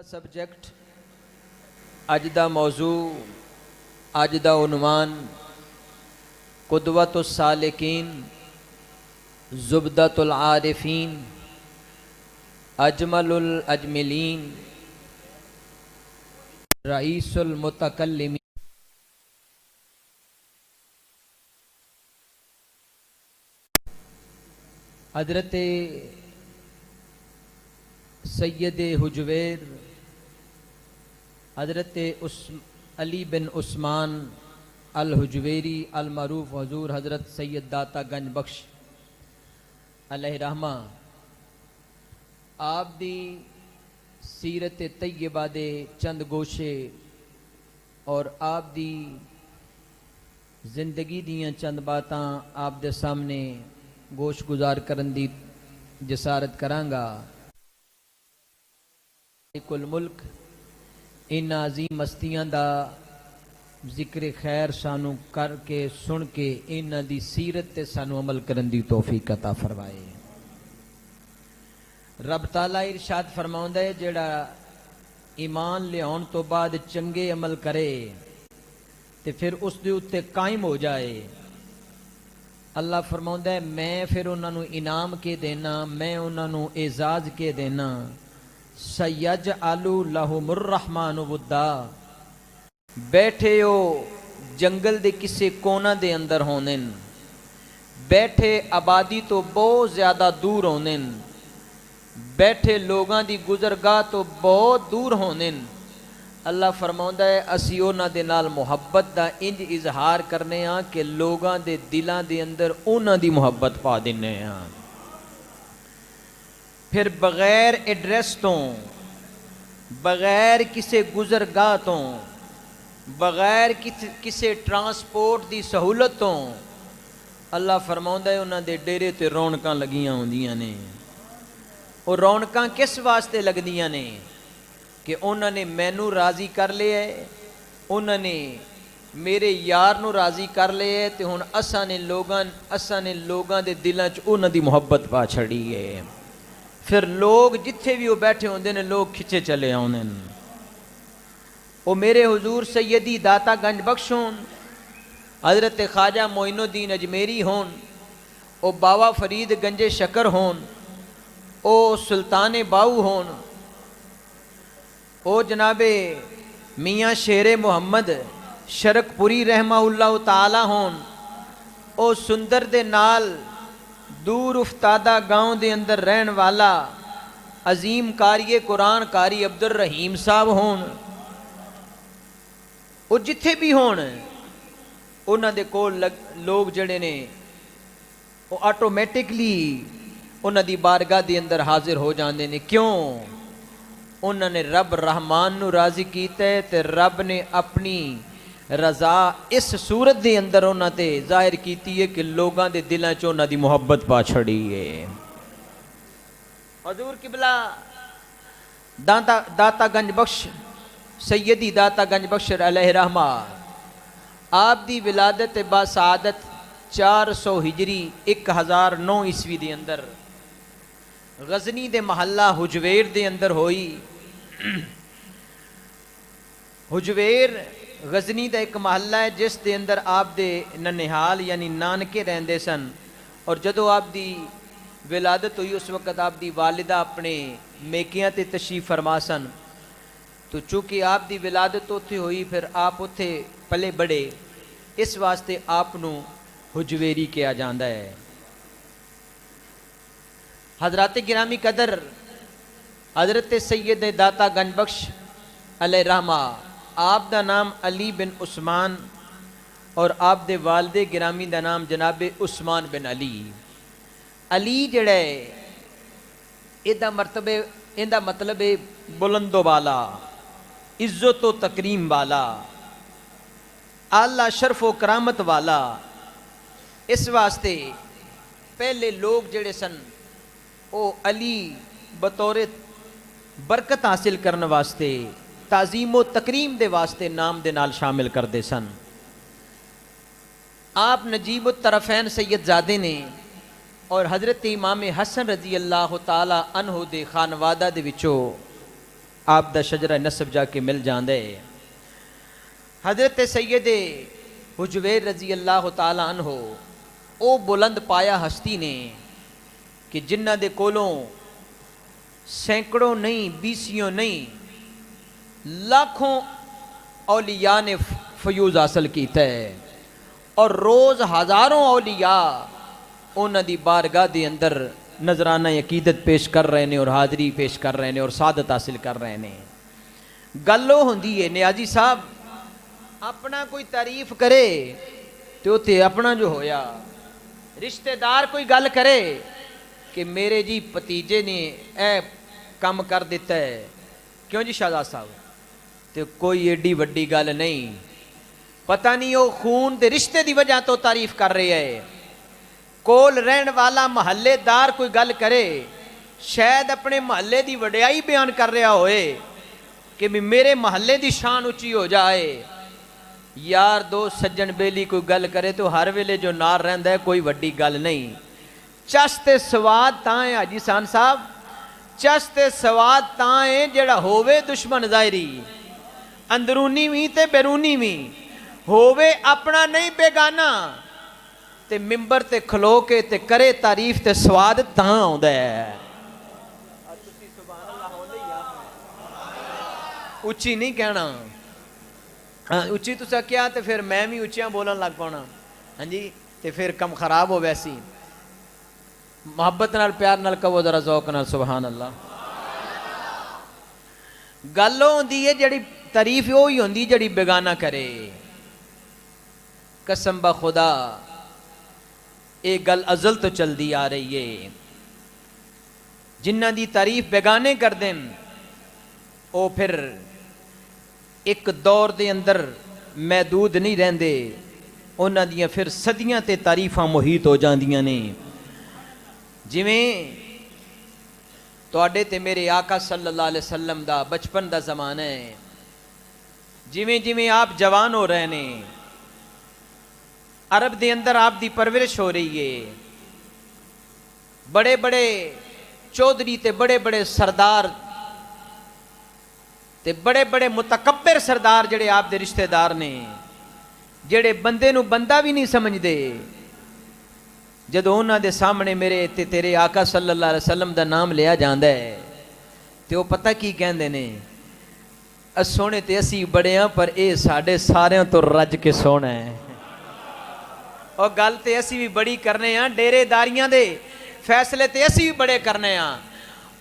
Subject अज दा मौजू अज दा उन्वान कुदवतुस सालिकीन ज़ुबदतुल आरिफीन अजमलुल अजमलीन रईसुल मुतकल्लिमीन। हज़रत सैयद हुजवेर हज़रत अली बिन उस्मान अल हुजवेरी अल मरूफ हजूर हज़रत सैयद दाता गंज बख्श अलैहि रहमा आप दी सीरत तैयबा दे चंद गोशे और आप दी जिंदगी दियां चंद बातां आप दे सामने गोश गुजार करन दी जसारत करांगा। कुल मुल्क इन अजीम मस्तियां दा जिक्र खैर सानू करके सुन के इन्हां दी सीरत ते सानू अमल करन दी तौफीक अता फरमाए। रब ताला इरशाद फरमाउंदा है जेड़ा ईमान लियाउण तो बाद चंगे अमल करे ते फिर उस दे उत्ते कायम हो जाए, अल्लाह फरमाउंदा है मैं फिर उन्होंने इनाम के देना, मैं उन्होंने एजाज के देना। सयज आलू लहुमुर रहमान वुद्दा, बैठे हो जंगल दे किसे कोना दे अंदर होने, बैठे आबादी तो बहुत ज्यादा दूर होने, बैठे लोगां दी गुजरगाह तो बहुत दूर होने। अल्लाह फरमाउंदा है असी उन्हां दे नाल मुहब्बत दा इंज इजहार करने आ कि लोगां दे दिलां दे अंदर उन्हां दी मुहब्बत पा दिन्ने आ। फिर बगैर एड्रैस तो, बगैर किसी गुजरगाह तो, बगैर किसी ट्रांसपोर्ट की सहूलत तो अल्लाह फरमाउंदा है उन्हां दे डेरे ते रौनकां लगियां होंदियां ने। और रौनकां किस वास्ते लगदियां ने कि उन्होंने मैनू राजी कर लिया, उन्होंने मेरे यार नू राजी कर लिया ते हुण असां ने लोगां दे दिलां च उन्हां दी मुहब्बत पा छड़ी है। फिर लोग जिथे भी वो बैठे होंदे ने लोग खिंचे चले आउंदे ने। वो मेरे हुजूर सैयदी दाता गंज बख्श होन, हज़रत ख्वाजा मोइनुद्दीन अजमेरी होन, वो बाबा फरीद गंजे शकर होन, वो सुल्तान बाऊ होन, ओ जनाबे मियाँ शेरे मोहम्मद शरकपुरी रहमाउल्लाह ताला होन, ओ सुंदर दे नाल दूर उफ्तादा गांव दे अंदर रहन वाला अजीम कारिए कुरान कारी अब्दुल रहीम साहब होन, वो जिथे भी होन उन्हां दे कोल लोग जड़े ने वो ऑटोमैटिकली उन्हां दी बारगाह दे अंदर हाजिर हो जाते हैं। क्यों? उन्होंने रब रहमान नू राजी कीता है ते रब ने अपनी रजा इस सूरत दे अंदर उन्हां ते जाहिर कीती है कि लोगां दे दिलां च उन्हां दी मुहब्बत पा छड़ी है। हजूर किबला दाता गंज बख्श सैयदी दाता गंज बख्श अलैहि रहमा आप दी विलादत बासादत 400 हिजरी 1009 ईस्वी दे अंदर गजनी दे महल्ला हुजवेर दे अंदर होई। हुजवेर गजनी का एक महल्ला है जिस दे अंदर आप दे ननिहाल यानी नानके रहंदे सन। और जदों आप दी विलादत हुई उस वक़्त आप दी वालिदा अपने मेकियां ते तशरीफ फरमा सन। तो चूँकि आप दी विलादत उत्थे हुई फिर आप उत्थे पले बड़े, इस वास्ते आपनू हुजवेरी कहा जाता है। हजरत गिरामी कदर हजरत सैयद दाता गंज बख्श अलैहि रहमा आप दा नाम अली बिन उस्मान और आप दे वालदे गिरामी दा नाम जनाबे उस्मान बिन अली। अली जड़ा है इहदा मतलब है बुलंदो वाला, इज्जत व तकरीम वाला, आला शरफ व करामत वाला। इस वास्ते पहले लोग जड़े सन वो अली बतौर बरकत हासिल करने वास्ते ताजीमो तकरीम दे वास्ते नाम दे नाल शामिल करते सन। आप नजीब तरफैन सैयदजादे ने और हज़रत इमाम हसन रजी अल्लाह ताला अन्हु दे खानवादा दे विचों आप दा शजरा नसब जाके मिल जांदे। हजरत सैयदे हुजवैर रजी अल्लाह तआला अन्हो ओ बुलंद पाया हस्ती ने कि जिन्हां दे कोलों सैकड़ों नहीं, बीसियों नहीं, लाखों औलिया ने फयूज हासिल किया है और रोज़ हज़ारों औलिया उन्हां दी बारगाह दे अंदर नजराना अकीदत पेश कर रहे हैं और हाज़री पेश कर रहे हैं और सादत हासिल कर रहे हैं। गल होंदी है नियाजी साहब अपना कोई तारीफ करे तो उत्थे अपना जो होया, रिश्तेदार कोई गल करे कि मेरे जी भतीजे ने ए काम कर दिता है, क्यों जी शाहजाद साहब, तो कोई एडी वड्डी गल नहीं, पता नहीं वो खून के रिश्ते की वजह तो तारीफ कर रहे है। कोल रहन वाला महल्लेदार कोई गल करे, शायद अपने महल्ले की वड्याई बयान कर रहा होए कि भी मेरे महल्ले की शान उची हो जाए। यार दो सज्जन बेली कोई गल करे तो हर वेले जो नार रहिंदा है कोई वड्डी गल नहीं। चस ते स्वाद तां है हाजी सान साहब, चस ते स्वाद तां है जेड़ा होवे दुश्मन ज़ाहिरी, अंदरूनी भी ते बैरूनी भी होवे अपना नहीं बेगाना, ते मिंबर ते खलो के ते करे तारीफ ते स्वाद तां आउंदा है। उच्ची नहीं कहना, हाँ उच्ची तुसा क्या तो फिर मैं भी उच्चियां बोलन लग पाना, हाँ जी, तो फिर कम खराब हो वैसी। मुहब्बत नाल प्यार नाल कहो जरा ज़ौक नाल सुभान अल्लाह। गल होंदी है जड़ी तारीफ वो ही होंदी जड़ी बेगाना करे। कसम बा खुदा ये गल अजल तो चलती आ रही है, जिन्हां दी तारीफ बेगाने कर दें वो फिर एक दौर दे अंदर महदूद नहीं रहंदे, उन्हां दियां फिर सदियां ते तारीफां मुहीत हो जांदियां ने। जिवें तुहाडे ते मेरे आका सल्लल्लाहु अलैहि वसल्लम दा बचपन दा ज़माना है, जिवें जिवें आप जवान हो रहे ने, अरब दे अंदर आप दी परवरिश हो रही है, बड़े बड़े चौधरी ते बड़े बड़े सरदार ते बड़े बड़े मुतकब्बिर सरदार जड़े आप दे रिश्तेदार ने, जड़े बंदे नू बंदा भी नहीं समझते, जदों उन्हां दे सामने मेरे ते तेरे आका सल्लल्लाहु अलैहि वसल्लम दा नाम लिया जांदा है ते वो पता की कहंदे ने, सोने ते असी बड़े हां पर ये साडे सारियां तो रज के सोना है। और गल ते असी भी बड़ी करने हां, डेरेदारियां दे फैसले ते असी भी बड़े करने हां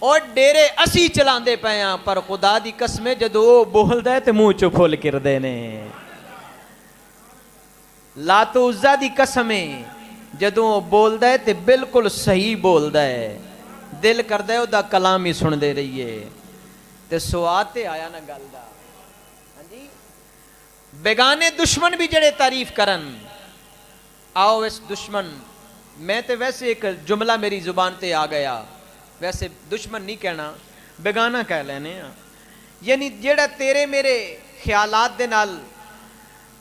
और डेरे असी चलांदे पे हां, पर खुदा दी कसम जदों वो बोलदा है ते मुंह चों फुल किरदे ने। लातो उज़्ज़ा दी कसम है जदों वो बोलदा है ते बिल्कुल सही बोलदा है, दिल करदा है उहदा कलाम ही सुनदे रहिए। ते स्वाद ते आया ना गल दा। हां जी, बेगाने दुश्मन भी जड़े तारीफ करन, आओ इस दुश्मन, मैं तो वैसे एक जुमला मेरी जुबान ते आ गया, वैसे दुश्मन नहीं कहना बेगाना कह लेने, यानी जेड़ा तेरे मेरे ख्यालात दे नाल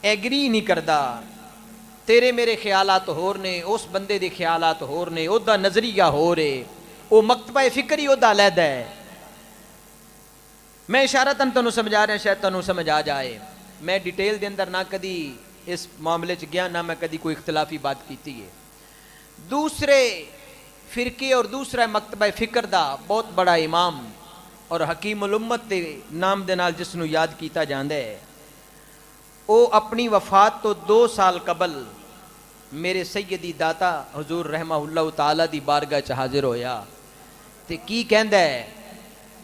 एग्री नहीं करदा, तेरे मेरे ख्यालात होर ने, उस बंदे दे ख्यालात होर ने, ओदा नजरिया होर है, वो मकतबा फिक्र ही ओदा अलहदा है। मैं इशारतन तुहानू समझा रहा, शायद तुहानू समझ आ जाए। मैं डिटेल दे अंदर ना कदी इस मामले च गया, ना मैं कदी कोई इख्तलाफी बात की है। दूसरे फिरके और दूसरा मकतबा फिक्र दा बहुत बड़ा इमाम और हकीमुल उम्मत के नाम दे नाल जिसनू याद किया जाता है, वो अपनी वफात तो 2 साल कबल मेरे सैयदी दाता हुजूर रहमहुल्लाह ताला दी बारगाह च हाजिर होया ते की कहंदा है।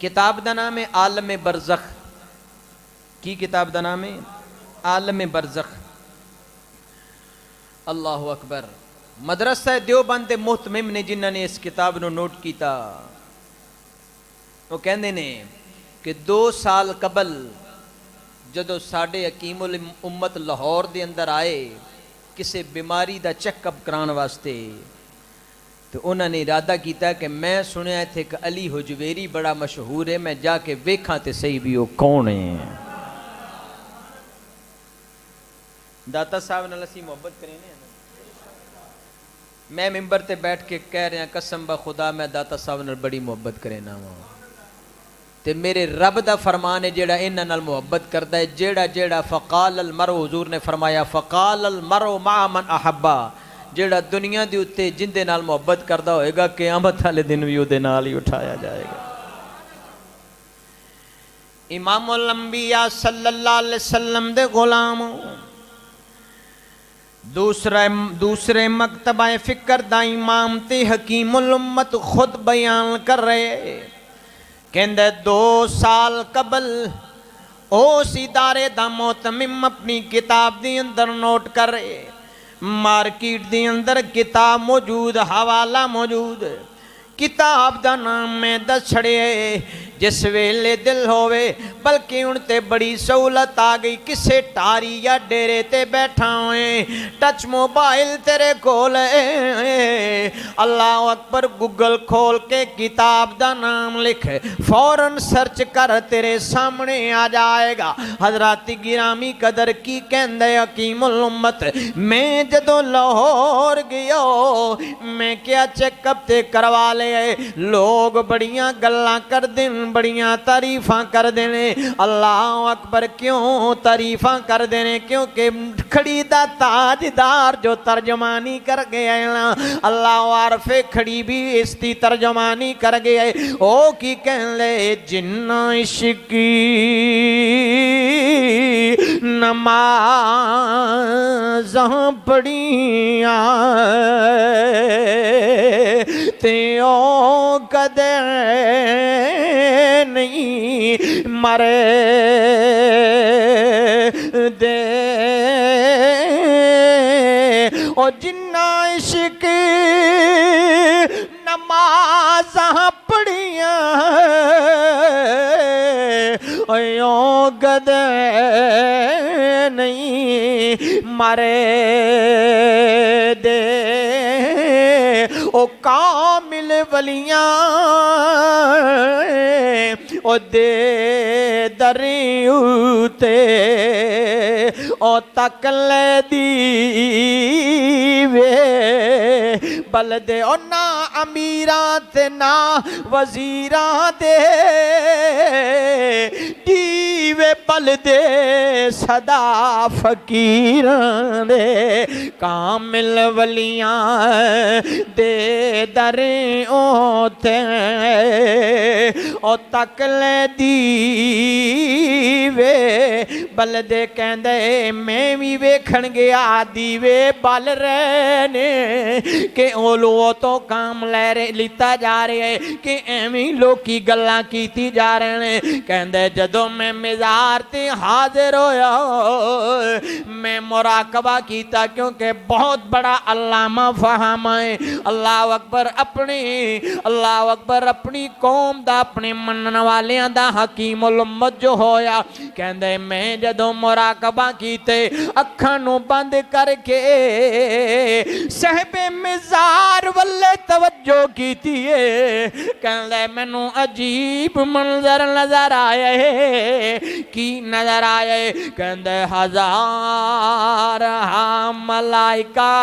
किताब दा नाम है आलम बरज़ख। की किताब दा नाम है? आलम बरज़ख। अल्लाहु अकबर। मदरसा देवबंद दे मुहतमिम ने जिन्होंने इस किताब को नोट किया, वो कहते ने कि 2 साल कबल जदों साडे हकीमुल उम्मत लाहौर दे अंदर आए किसी बीमारी का चेकअप कराने वास्ते, तो उन्होंने इरादा किया कि मैं सुनिया इत्थे एक अली हुजवेरी बड़ा मशहूर है, मैं जाके वेखा तो सही भी वो कौन है। दाता साहब नाल असीं मुहब्बत करें, मैं मिंबर ते बैठ के कह रहा कसम ब खुदा मैं दाता साहब नाल बड़ी मुहब्बत करे ना, ते मेरे रब दा फरमान है जेड़ा इन्हां नाल मुहब्बत करदा है, जेड़ा जेड़ा फ़क़ाल अल मरो, हुज़ूर ने फरमाया फ़क़ाल अल मरो मा मन अहब्बा, जेड़ा दुनिया दे उत्ते जिंदे नाल मुहब्बत करदा होएगा क़यामत वाले दिन भी उहदे नाल ही उठाया जाएगा। इमामुल अंबिया सल्लल्लाहु अलैहि वसल्लम दे गुलाम दूसरे मकतबा फ़िक्र दा इमाम ते हकीमुल उम्मत खुद बयान कर रहे, कहंदे 2 साल कबल उस इदारे दा मोतमिम अपनी किताब दे अंदर नोट कर रहे, मार्केट दे अंदर किताब मौजूद, हवाला मौजूद, किताब दा नाम मैं दस छड़े, जिस वेले दिल होवे, बल्कि उन ते बड़ी सहूलत आ गई, किसे टारी या डेरे ते बैठा होए, टच मोबाइल तेरे कोल, अल्लाह अकबर, गूगल खोल के किताब दा नाम लिख, फौरन सर्च कर, तेरे सामने आ जाएगा। हजरत गिरामी कदर की कहंदे हकीमुल उम्मत, मैं जदों लाहौर गया मैं क्या चेकअप ते करवा ले, लोग बड़ियां गल्लां कर देन, बड़ियां तारीफां कर देने, अल्लाह अकबर, क्यों तारीफां कर देने, क्योंकि खड़ी दा ताजदार जो तर्जमानी कर गया ना, अल्लाह वारफे खड़ी भी इसकी तर्जमानी कर गया, ओ की कहले, जिन्ना इश्की नमाज़ां पढ़ियां ते ओ कदे नहीं मरे दे, ओ जिन्ना इश्क नमाज़ां पढ़ियां ओ कदे नहीं मरे दे, ओ कामिल वलियां ओ दे दरियूते ओ तकले दीवे बल दे, ओ ना अमीरा ते ना वजीरा दे दीवे बल दे, सदा फकीरां दे, कामिल वलियां दे दरे ओते ओ तकले दीवे बल दे, कहंदे मैं भी वेखण गया दीवे बल रहे ने, कि ओलो तो काम लै रहे लिता जा रहा है, कि एवं लोकी गल्लां कीती जा रहे ने, कहंदे जदों मैं मज़ार ते हाजिर होया मैं मुराकबा कीता, क्योंकि बहुत बड़ा अल्लामा फहाम है, अल्लाह अकबर, अपनी कौम दा, अपने मनन वालियां दा हकीमुल उम्मत जो होया, कहंदे मैं जदों मुराकबा कीते अखां नूं बंद करके सहबे मज़ार वल्ले तवज्जो कीती है, कहंदे मैनू अजीब मंजर नजर आया है, की नजर आया है, कहंदे हजार मलाइका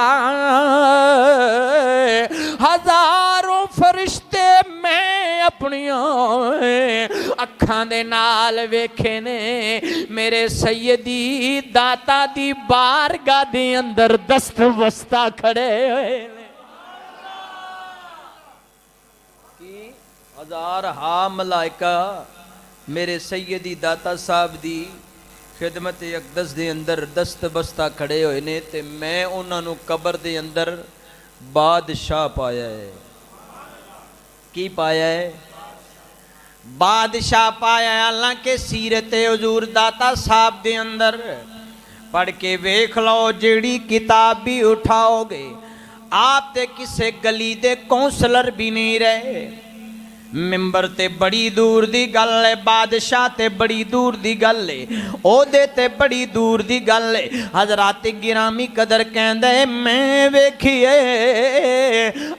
हजारों फरिश्ते मैं अपनियां अखां दे नाल वेखे ने, मेरे सैयदी दाता दी बारगाह दे अंदर दस्त बस्ता खड़े हुए ने, की हजार मलाइका मेरे सैयदी दाता साहब दी खिदमत अकदस दे अंदर दस्त बस्ता खड़े हुए ने, ते मैं उन्होंने कबर दे अंदर बादशाह पाया है। की पाया है? बादशाह पाया। हालांकि सीरत हुजूर दाता साहब दे अंदर पढ़ के वेख लो, जेड़ी किताब भी उठाओगे आप ते किसे गली दे कौंसलर भी नहीं रहे, मिंबर ते बड़ी दूर दी गल है, बादशाह ते बड़ी दूर दी गल है, ओहदे ते बड़ी दूर दी गल है। हजरात गिरामी कदर कहंदे मैं वेखिए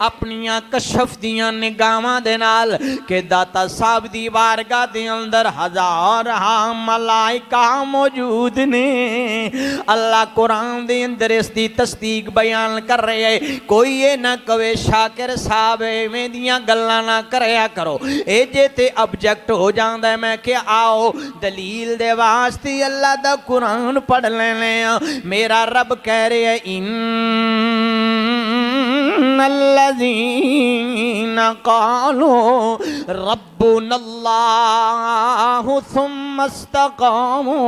अपनियां कशफ दियां निगाहां दे नाल के दाता साहब दी बारगाह दे अंदर हजार मलाइका मौजूद ने। अल्लाह कुरान दे अंदर इसदी तस्दीक बयान कर रहे है। कोई ये ना कवे शाकिर साहब इवें दियां गल्लां ना करया करो। ए जे ते ऑब्जेक्ट हो जाता है। मैं क्या आओ दलील दे वास्ते अल्लाह दा कुरान पढ़ लेने। मेरा रब कह रहे है इन्नल्लज़ीना क़ालू रब्बुनल्लाहु सुम्मा इस्तक़ामू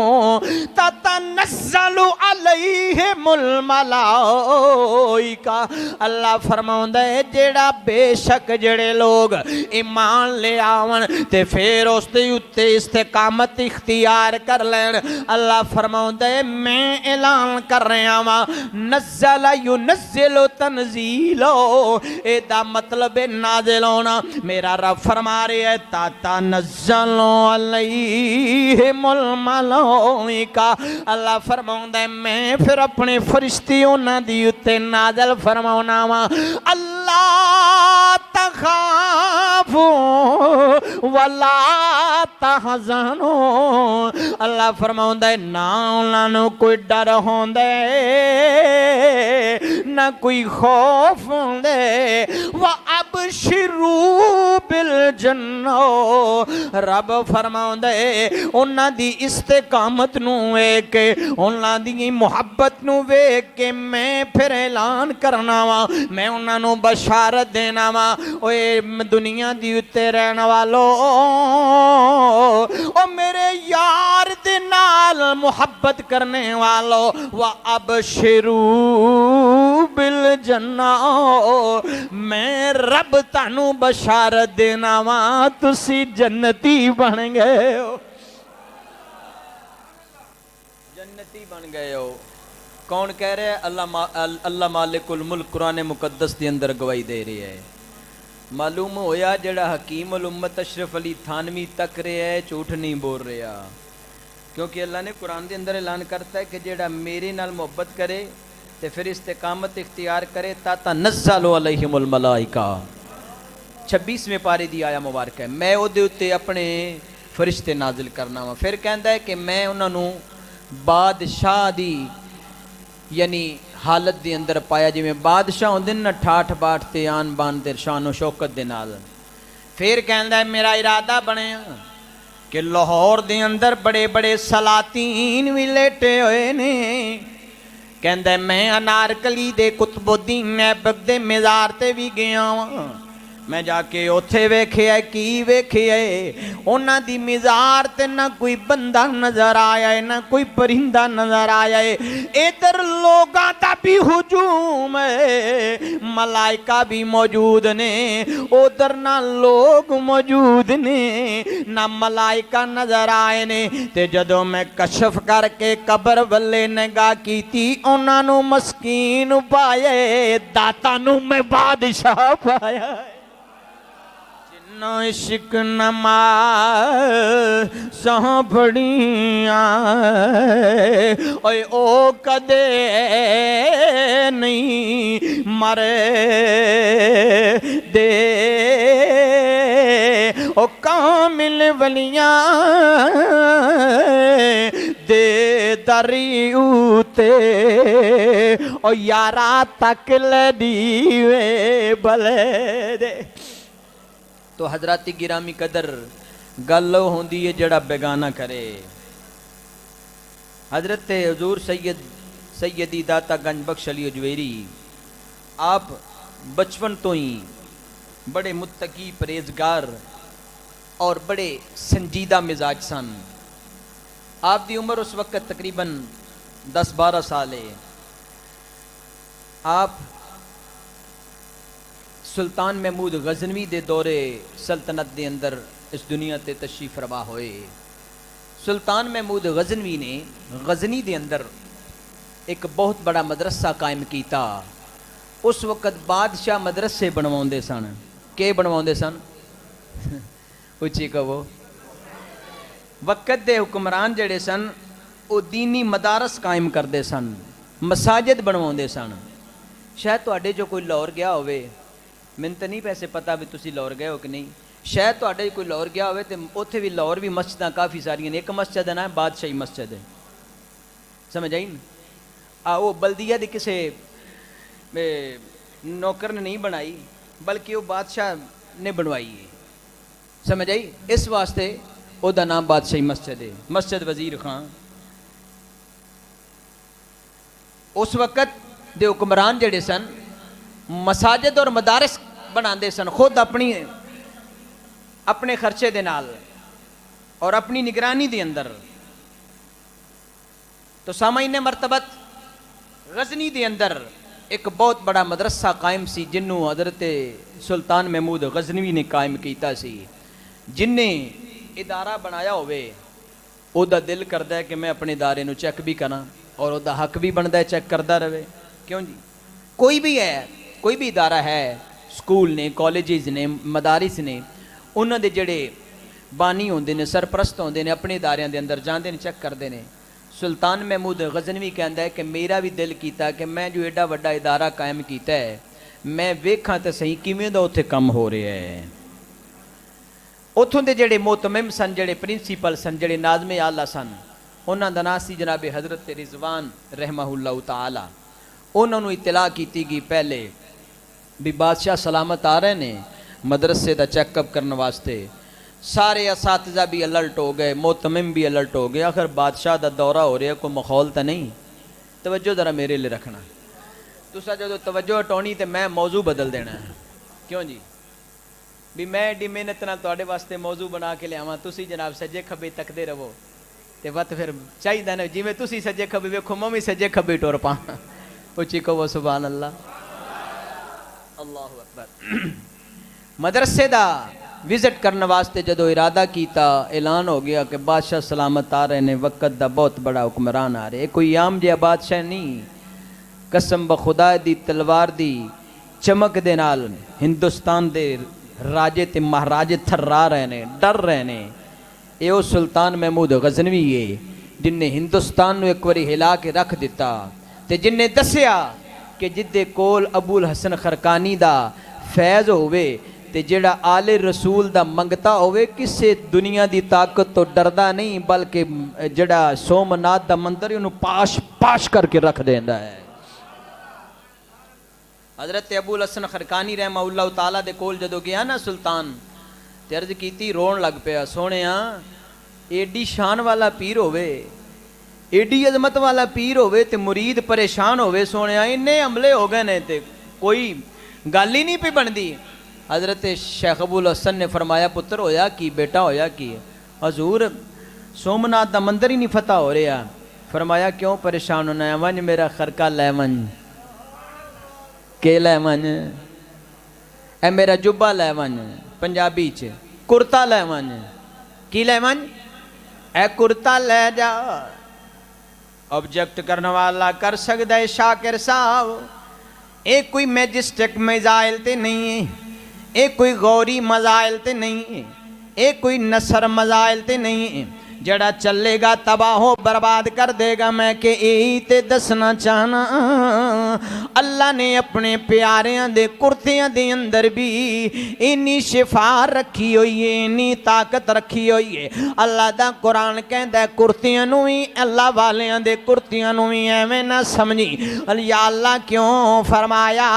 ततनज़्ज़लु अलैहिमुल मलाइका। अल्लाह फरमाउंदा है जेड़ा बेशक जेड़े लोग ईमान ले आवन ते फिर उस दे उत्ते इस्तिकामत इख्तियार कर लैन। अल्लाह फरमाउंदा है मैं ऐलान कर रहा वा नज़्ज़ला युनज़्ज़िलु तनज़ीलो। एदा मतलब है नाज़िल होना। मेरा रब फरमा रहे है ततनज़्ज़लु अलैहिमुल मलाइका। अल्लाह फरमाउंदा है मैं फिर अपने फरिश्ते उन्हां दी उत्ते नाज़िल फरमाउना वा। अल्लाह तखाफू वला तहज़नो। अल्लाह फरमाउंदा है ना उन्हां कोई डर होंदा ना कोई खौफ होंदा व अबशिरू बिल जन्नो। रब फरमाउंदा है उन्हां दी इस्तिकामत नू वेख के उन्हां दी मुहब्बत नू वेख के मैं फिर ऐलान करना वा। मैं उन्हां नू बशारत देना वा ओए दुनिया दी उत्ते रहने वालों ओ मेरे यार दे नाल मुहब्बत करने वालों व अबशिरू बिल जन्ना। मैं रब तानू बशारत देना वा तुसी जन्नती बन गए हो। जन्नती बन गए हो। कौन कह रहा है? अल्लाह मालिकुल मुल्क कुरान मुकद्दस के अंदर गवाही दे रही है। मालूम होया जड़ा हकीम उल उम्मत अशरफ अली थानवी तक रहा है झूठ नहीं बोल रहा, क्योंकि अल्लाह ने कुरान के अंदर ऐलान करता है कि जेड़ा मेरे नाल मोहब्बत करे तो फिर इस्तिकामत इख्तियार करे ततनज़्ज़लु अलैहिमुल मलाइका। 26वें पारे दी आया मुबारक है मैं उहदे उत्ते अपने फरिश्ते नाजिल करना वा। फिर कहता है कि मैं उन्होंने बादशाह दी यानी हालत दे अंदर पाया जिवें बादशाह होंदे ना ठाठ बाट ते आन बान ते शानो शौकत दे नाल। फिर कहता है मेरा इरादा बनया कि लाहौर दे अंदर बड़े बड़े सलातीन भी लेटे हुए ने। कहता है मैं अनारकली दे कुतुबुद्दीन ऐबक दे मज़ार ते भी गया वां। मैं जाके उत्थे वेखिया की वेखिया उन्हां दी मज़ार ते ना कोई बंदा नजर आया है ना कोई परिंदा नजर आया है। इधर लोगां दा भी हुजूम है, मलाइका भी मौजूद ने, उधर ना लोग मौजूद ने ना मलाइका नजर आए ने। ते जदों मैं कशफ करके कबर वल्ले निगाह कीती उन्हां नूं मस्कीन पाए दाता नूं मैं बादशाह पाया। इश्क नमा सांभड़िया ओए ओ कदे नहीं मरे दे ओ कामिल वलियां दे दरी उते ओ यारा तक लदीवे भले दे। तो हजराती गिरामी कदर गल होंदी है जड़ा बेगाना करे। हजरत हजूर सैयदी दाता गंज बख्श अली अजवेरी आप बचपन तो ही बड़े मुत्तकी परहेजगार और बड़े संजीदा मिजाज सन। आपकी उम्र उस वक्त तकरीबन 10-12 साल है। आप सुल्तान महमूद गजनवी दे दौरे सल्तनत के अंदर इस दुनिया ते तशरीफ फरमा होए। सुल्तान महमूद गजनवी ने गजनी के अंदर एक बहुत बड़ा मदरसा कायम किया। उस वक्त बादशाह मदरसे बनवाते सन। के बनवाते सन? उच्ची कहो। वक़्त के हुक्मरान जड़े सन वो दीनी मदारस कायम करते सन, मसाजिद बनवाते सन। शायद तुहाडे जो कोई लाहौर गया होवे, मैंने तो नहीं पैसे पता भी तुसी लाहौर गए हो कि नहीं, शायद तुहाडे कोई लाहौर गया होवे तो उत्थे भी लाहौर भी मस्जिदां काफ़ी सारियां ने। एक मस्जिद है ना बादशाही मस्जिद है, समझ आई ना? वो बल्दिया दी किसे नौकर ने नहीं बनाई बल्कि वो बादशाह ने बनवाई है। समझ आई। इस वास्ते ਉਹਦਾ नाम बादशाही मस्जिद है, मस्जिद वजीर खां। उस वक्त दे हुक्मरान जड़े सन मसाजिद और मदारिस बनाते सन खुद अपने खर्चे दे नाल और अपनी निगरानी दे अंदर। तो सामाईन मरतबत गजनी दे अंदर एक बहुत बड़ा मदरसा कायम सी जिन्हों हजरत सुल्तान महमूद गजनवी ने कायम किया सी। जिन्हें इदारा बनाया होवे ओदा दिल करता है कि मैं अपने इदारे नूं चैक भी करा और ओदा हक भी बनता है चैक करता रहे। क्यों जी, कोई भी है, कोई भी इदारा है, स्कूल ने, कॉलेजेस ने, मदारिस ने, उन्होंने जड़े बानी होंदे ने, सरप्रस्त होंदे ने, अपने इदारियां दे अंदर जाते हैं, चेक करते हैं। सुल्तान महमूद गजनवी कहता है कि मेरा भी दिल किया कि मैं जो एडा वड्डा इदारा कायम किया है मैं वेखा तो सही किवें दा उत्थे काम हो रहा है। उतों के जोड़े मोतमिम सन, जोड़े प्रिंसीपल सन, जोड़े नाज़मे आला सन, उन्हों का नाम सी जनाब हज़रत रिजवान रहमहुल्लाह ताला। उन्होंने इतला की गई पहले भी बादशाह सलामत आ रहे ने मदरसे का चैकअप करने वास्ते। सारे असातिज़ा भी अलर्ट हो गए, मोतमिम भी अलर्ट हो गए। आखिर बादशाह का दौरा हो रहा, कोई माहौल तो नहीं, तवज्जो ज़रा मेरे लिए रखना। तुसा जो तवज्जो हटानी तो मैं मौजू बदल देना है। क्यों जी, भी मैं एडी मेहनत नाल तुहाडे वास्ते मौजू बना के लियावां, तुसी जनाब सज्जे खब्बे तकदे रहो ते वत फिर चाहिदा ना जिवें तुसी सज्जे खब्बे वेखो मैं भी सज्जे खब्बे टुर पां। उच्ची कहो सुभान अल्लाह, अल्लाहु अकबर। मदरसे दा विजिट करने वास्ते जदों इरादा किया, ऐलान हो गया कि बादशाह सलामत आ रहे ने, वक्त दा बहुत बड़ा हुक्मरान आ रहे। कोई आम जिहा बादशाह नहीं, कसम ब खुदा दी तलवार दी चमक दे नाल हिंदुस्तान दे राजे ते महाराजे थर्रा रहे ने, डर रहे ने। ये सुल्तान महमूद गजनवी है जिन्हें हिंदुस्तान नूं एक बारी हिला के रख दिता ते जिन्हें दसिया कि जिदे कोल अबुल हसन खरकानी दा फैज़ होवे ते जेड़ा आले रसूल दा मंगता होवे किसे दुनिया दी ताकत तो डरदा नहीं, बल्कि जेड़ा सोमनाथ दा मंदिर उन्होंने पाश पाश करके रख देंदा है। हज़रत अबुल हसन खरकानी रहमहुल्लाह ताला दे कोल जदों गया ना सुल्तान ते अर्ज कीती, रोन लग पिया, सोहणिया एडी शान वाला पीर होवे, एडी अजमत वाला पीर होवे ते मुरीद परेशान होवे, सोहणिया इन्ने हमले हो गए ने ते कोई गल ही नहीं पई बनदी। हज़रत शेख अबुल हसन ने फरमाया, पुत्र होया की, बेटा होया की? हजूर सोमनाथ दा मंदिर ही नहीं फतह हो रहा। फरमाया क्यों परेशान होना है? वंज मेरा खरका लै वंज, के लै वंज, ए मेरा जुब्बा लै वंज, पंजाबी च कुर्ता लै वंज, की लै वंज, ए कुर्ता लै जा। ऑब्जेक्ट करने वाला कर सकता है शाकिर साहब, एक कोई मैजिस्टिक मिजाइल ते नहीं है, एक कोई गौरी मजाइल ते नहीं है, एक कोई नसर मजाइल ते नहीं है, जड़ा चलेगा तबाहो बर्बाद कर देगा। मैं के यही ते दसना चाहना, अल्लाह ने अपने प्यारियां दे कुर्तियां दे अंदर भी इन्नी शिफा रखी हुई है, इन्नी ताकत रखी हुई है। अल्लाह दा कुरान कहता है कुर्तियां नूं भी, अल्लाह वालियां दे कुर्तियां नूं भी एवें ना समझी। या अल्लाह क्यों फरमाया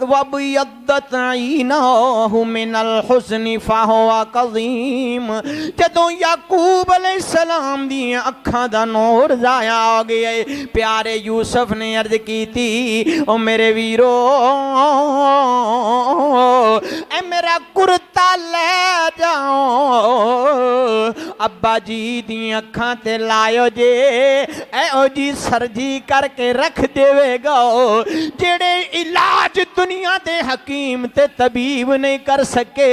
वबयद्दत ऐनाहु मिनल हुस्नि फहुवा कज़ीम। जदों याकूब अलैहिस्सलाम दी अखां दा नूर जाया हो गया, प्यारे यूसुफ ने अर्ज की थी, ओ मेरे वीरो ए मेरा कुर्ता ले जाओ, अब्बा जी दी अखां ते लायो जे, ए ओ जी सरजी करके रख देवेगा। जेड़े इलाज दुनिया दे हकीम ते तबीब नहीं कर सके,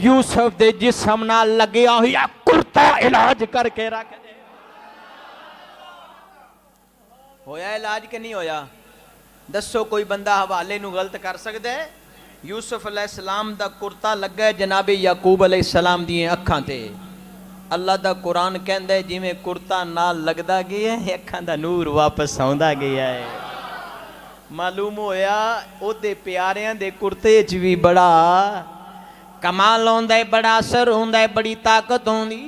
यूसुफ दे जिस्म नाल लग्या होया कुर्ता इलाज करके रख दे। होया इलाज कि नहीं होया? दसो कोई बंदा हवाले नूं गलत कर सकदा है? यूसुफ अलैहिस्सलाम दा कुर्ता लगा जनाबे याकूब अलैहिस्सलाम दी अखां ते। अल्लाह दा कुरान कहंदा है जिवें कुर्ता नाल लगदा गया है, अखां दा नूर वापस आउंदा गया है। मालूम होया ओदे प्यारियां दे कुर्ते च भी बड़ा कमाल होंदा है, बड़ा असर होंदा है, बड़ी ताकत होंदी।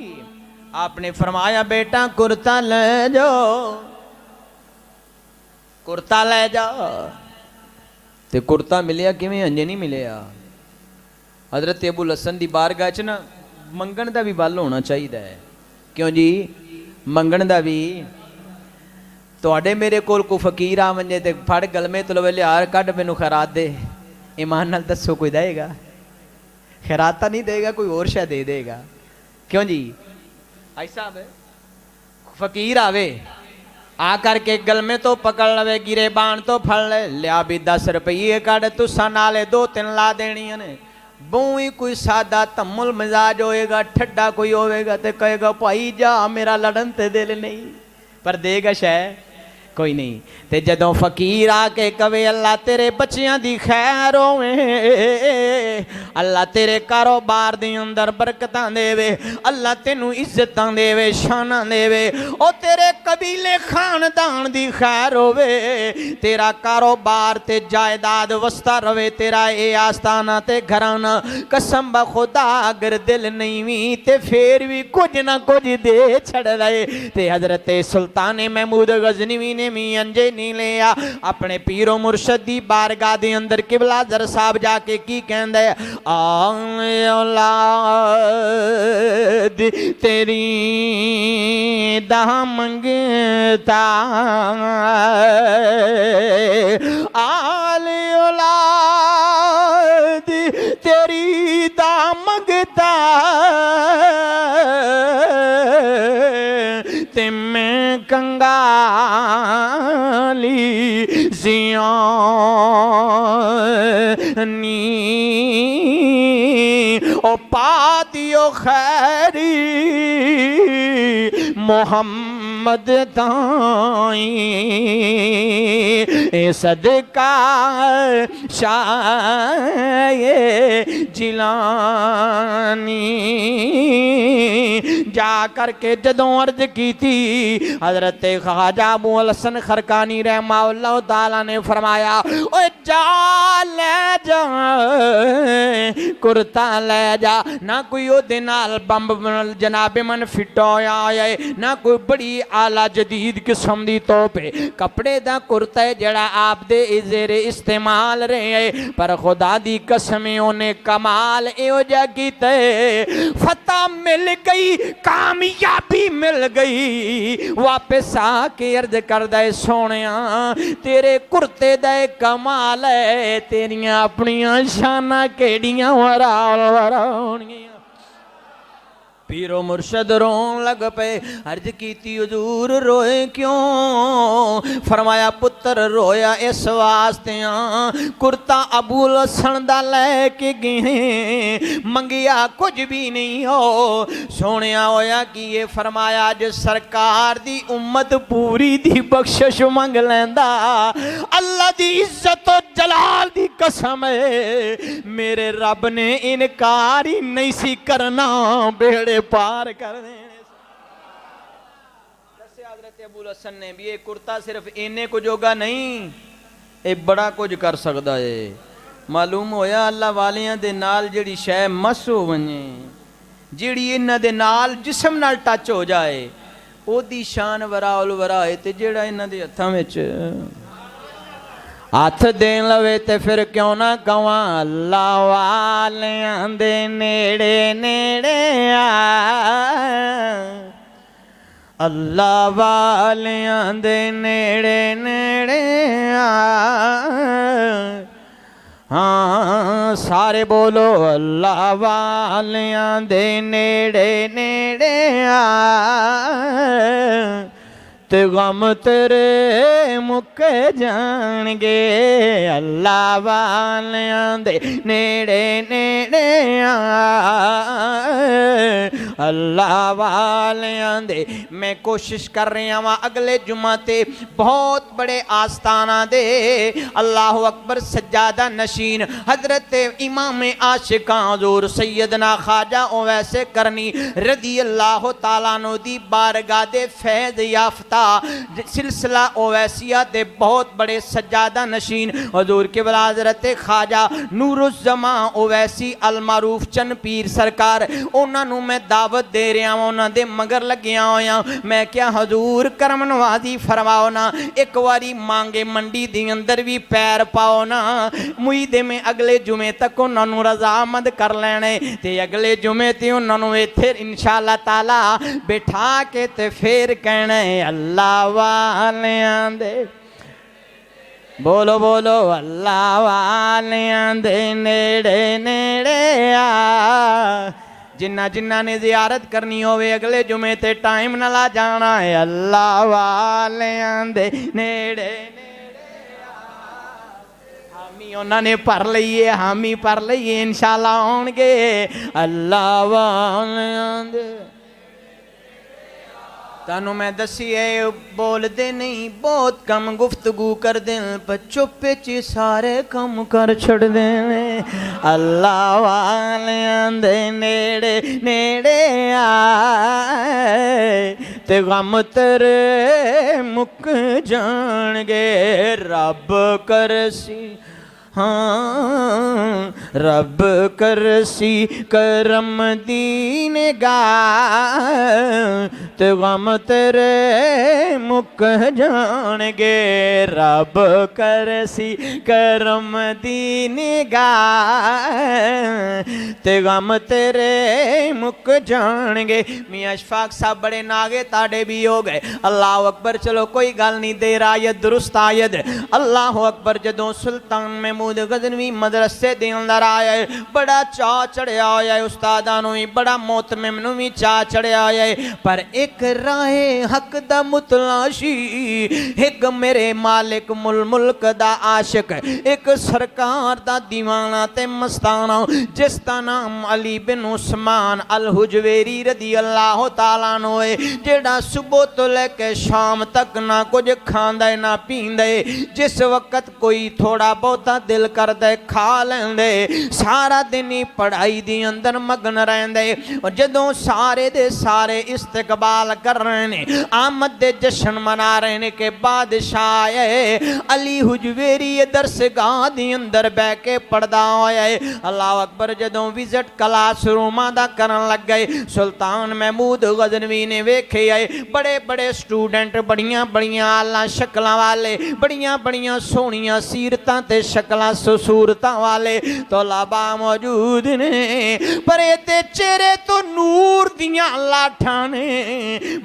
आपने फरमाया बेटा कुर्ता ले जाओ, कुर्ता ले जाओ। ते कुर्ता मिलिया किवें? अंजे नहीं मिलिया। हज़रत अबुल हसन की बारगाह च ना मंगण का भी बल होना चाहिए है। क्यों जी? मंगण का भी तुहाडे मेरे कोल को फकीर आ वंजे ते फड़ गलमे तो लवे लिहार कढ़ मैनू खैरात दे, ईमान नाल दसो कोई देगा? खैरात नहीं देगा, कोई और शै दे देगा। क्यों जी? आई साहब फकीर आवे आ करके गलमे तो पकड़ लवे, गिरे बाण तो फड़ ले, लिया भी 10 रुपये कढ़, तुसा नाले 2-3 ला देनियां ने। बूही कोई सादा तमुल मिजाज होएगा, ठड्डा कोई होएगा तो कहेगा भाई जा मेरा लड़न ते दिल नहीं, पर देगा शै कोई नहीं। ते जदों फकीर आके कवे अल्लाह तेरे बच्चियां दी खैर होवे, अल्लाह तेरे कारोबार दे अंदर बरकतां देवे, अल्लाह तेनू इज्जतां देवे, शानां देवे, ओ तेरे कबीले खानदान दी खैर होवे, तेरा कारोबार ते जायदाद वसता रवे, तेरा ए आस्ताना ते घराना, कसम ब खुदा अगर दिल नहीं वी ते फिर भी कुछ ना कुछ दे छड़ दे। ते हजरत सुल्तान महमूद गजनवी ने भी अंजे नहीं लिया अपने पीरो मुर्शद दी बारगाह दे अंदर। किबला जर साहब जाके की कहंदे, औलाद तेरी दा मंगता, आल औलाद तेरी दा मंगता, ते मैं कंगाली जियानी ओ पादियो खैरी मोहम्मद ताई, सदका शाये जिलानी। जा करके जदों अर्ज की थी हजरत ख्वाजा अबुल हसन खरकानी रहमतुल्लाह ताला ने फरमाया, ओ जा ले जा कुर्ता ले जा, ना कोई ओदे नाल बंब जनाबे मन फिट होया है, ना कोई बड़ी आला जदीद किस्म दी तोप है, कपड़े दा कुर्ता है जड़ा आप दे जेरे इस्तेमाल रहे है, पर खुदा दी कसम ओने कमाल एहो जा कीते, फतह मिल गई, कामयाबी मिल गई, वापस आके अर्ज कर दे सोनिया तेरे कुर्ते दा कमाल है, तेरियां अपनियां शाना केड़ियां वरावणियां। पीरो मुर्शद रोन लग पे, अर्ज कीती हुजूर रोए क्यों? फरमाया पुत्र रोया इस वास्ते कुर्ता अबुल हसन दा लैके गए, मंगिया कुछ भी नहीं हो, सोनिया होया कि ये फरमाया जो सरकार दी उम्मत पूरी दी बख्शिश मंग लैंदा, अल्लाह दी इज्जत और जलाल दी कसम है मेरे रब ने इनकार ही नहीं सी करना, बेड़े पार कर देने। हज़रत अबुल हसन ने भी ये कुर्ता सिर्फ इन्ने को जोगा नहीं, ये बड़ा कुछ कर सकता है। मालूम होया अल्लाह वालियां दे नाल जिहड़ी शै मस हो वने, जिहड़ी इन्हां दे नाल जिस्म नाल टच हो जाए, ओदी शान वराउल वरा है, ते जिहड़ा इन्हां दे हत्थां विच हथ देन लवे ते फिर क्यों ना कवा अल्लाह वालियां दे नेड़े नेड़े आ, अल्लाह वालियां दे नेड़े नेड़े आ, हाँ सारे बोलो अल्लाह वालियां दे नेड़े नेड़े आ, ते गम तेरे मुक्के जाणगे, अल्लाह वालियां दे नेड़े नेड़े आ, अल्लाह वालियां दे। मैं कोशिश कर रहा वा अगले जुम्मा ते बहुत बड़े आस्थाना दे अल्लाह अकबर सज्जादा नशीन हजरत इमाम आशिकां हुजूर सैयदना ख्वाजा ओवैसे करनी रदी अल्लाह तआला नो दी बारगाह दे फैज़ याफ्ता सिलसिला ओवैसिया दे बहुत बड़े सज्जादा नशीन हुजूर के बला हजरत ख्वाजा नूरुज़्ज़मा ओवैसी अल मारूफ चन पीर सरकार, उन्होंने मैं दावत दावत दे रहा वां उन्हां दे मगर लग्या होया मैं क्या हजूर करम नवाजी फरमाओ ना एक बारी मांगे मंडी दी अंदर भी पैर पाओ ना मुईदे में अगले जुमे तक उन्होंने रजामंद कर लेने ते अगले जुमे ते उन्होंने इत्थे इंशाअल्लाह ताला बिठा के ते फिर कहना अल्लाह वालियां दे बोलो बोलो अल्लाह वालियां दे नेड़े नेड़े आ जिन्ना जिन्ना ने जियारत करनी होवे अगले जुमे ते टाइम न ला जाना है अल्लाह वालियां दे नेड़े हामी उन्होंने भर लीए हामी भर लीए इंशाअल्लाह आउणगे अल्लाह वालियां दे तानू मैं दसिए बोलते नहीं बहुत कम गुफ्तगू कर दे पर चुप च सारे कम कर छड़ दे अल्लाह वालियां दे नेड़े नेड़े आए ते गम तेरे मुक जाणगे रब करसी हाँ रब करसी करम दीन गाह ते गम तेरे मुक जाणगे रब करसी करम दीन गाह ते गम तेरे मुक जाणगे। मियां अशफाक साहब बड़े नागे ताड़े भी हो गए अल्लाह अकबर चलो कोई गल नहीं देर आयत दुरुस्त आयत अल्लाह अकबर जदों सुल्तान में गज़नवी मदरसे दे अंदर आया है बड़ा चा चढ़िया होया है उस्तादां नूं भी बड़ा मोहतमिम नूं भी चा चढ़िया होया है पर एक राहे हक दा मुतलाशी एक मेरे मालिक मुल्क दा आशिक एक सरकार दा दीवाना ते मस्ताना जिसका नाम अली बिन उस्मान अल हुजवेरी रदी अल्लाह तआला अन्हु है जेड़ा सुबह तो लेके शाम तक ना कुछ खांदा ना पींदा जिस वक्त कोई थोड़ा बहुता दिल करदे खा लेंदे सारा दिन ही पढ़ाई दी अंदर मगन रहंदे और जदों सारे दे सारे इस्तकबाल कर रहे ने आमद दे जश्न मना रहे ने के बादशाह है अली हुजवेरी दरसगाह दी अंदर बह के पढ़दा होया है अल्लाह अकबर जदों विजिट क्लास रूमां दा करन लग गए सुल्तान महमूद गज़नवी ने वेखे आए बड़े बड़े स्टूडेंट बड़ियां बड़ियां आला शक्लां वाले बड़ियां बड़ियां सोहणियां सीरतां ते शक्लां सूरतां वाले तो लाबा मौजूद ने पर ये चेहरे तो नूर दियां लाठां ने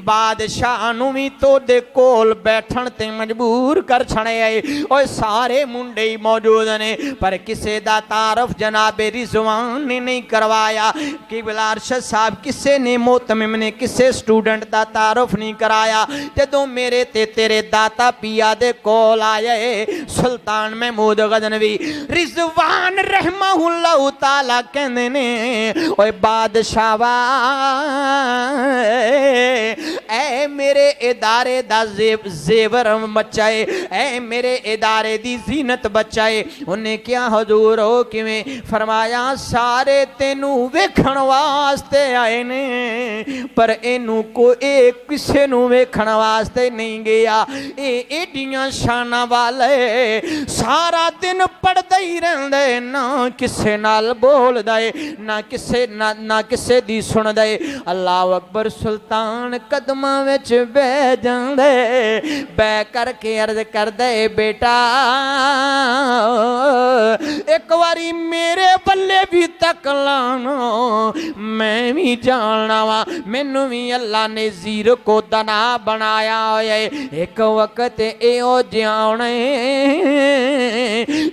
बादशाह नूं भी तोदे कोल बैठण ते मजबूर कर छड़िया और सारे मुंडे ही मौजूद ने पर किसे दा तारफ जनाबे रिजवान ने नहीं करवाया किबला अरशद साहब किसे ने मोहतमिम ने किसे स्टूडेंट दा तारफ नहीं कराया जदों मेरे ते तेरे दाता पिया दे कोल आए सुल्तान महमूद गज़नवी रिजवान रहमहुल्लाह ताला कहंदे ने ओए बादशाह ऐ मेरे इदारे दा जेवर बचाए ऐ मेरे इदारे दी जीनत बचाए उन्हें क्या हजूर हो किवें फरमाया सारे तेनू वेखण वास्ते आए ने पर इनू को किसे नू वेखण वास्ते नहीं गया ये एडियां शाना वाले सारा दिन पढ़दा ही रहंदा है ना किसे नाल बोलदा है ना किसे दी सुनदा है अल्लाह अकबर सुल्तान कदमां विच बह जांदे बह करके अर्ज करदा है बेटा एक बारी मेरे बल्ले भी तक लाना मैं भी जानना वा मैनू भी अल्लाह ने जीर को दना बनाया होया एक वक्त इहो जिहा होना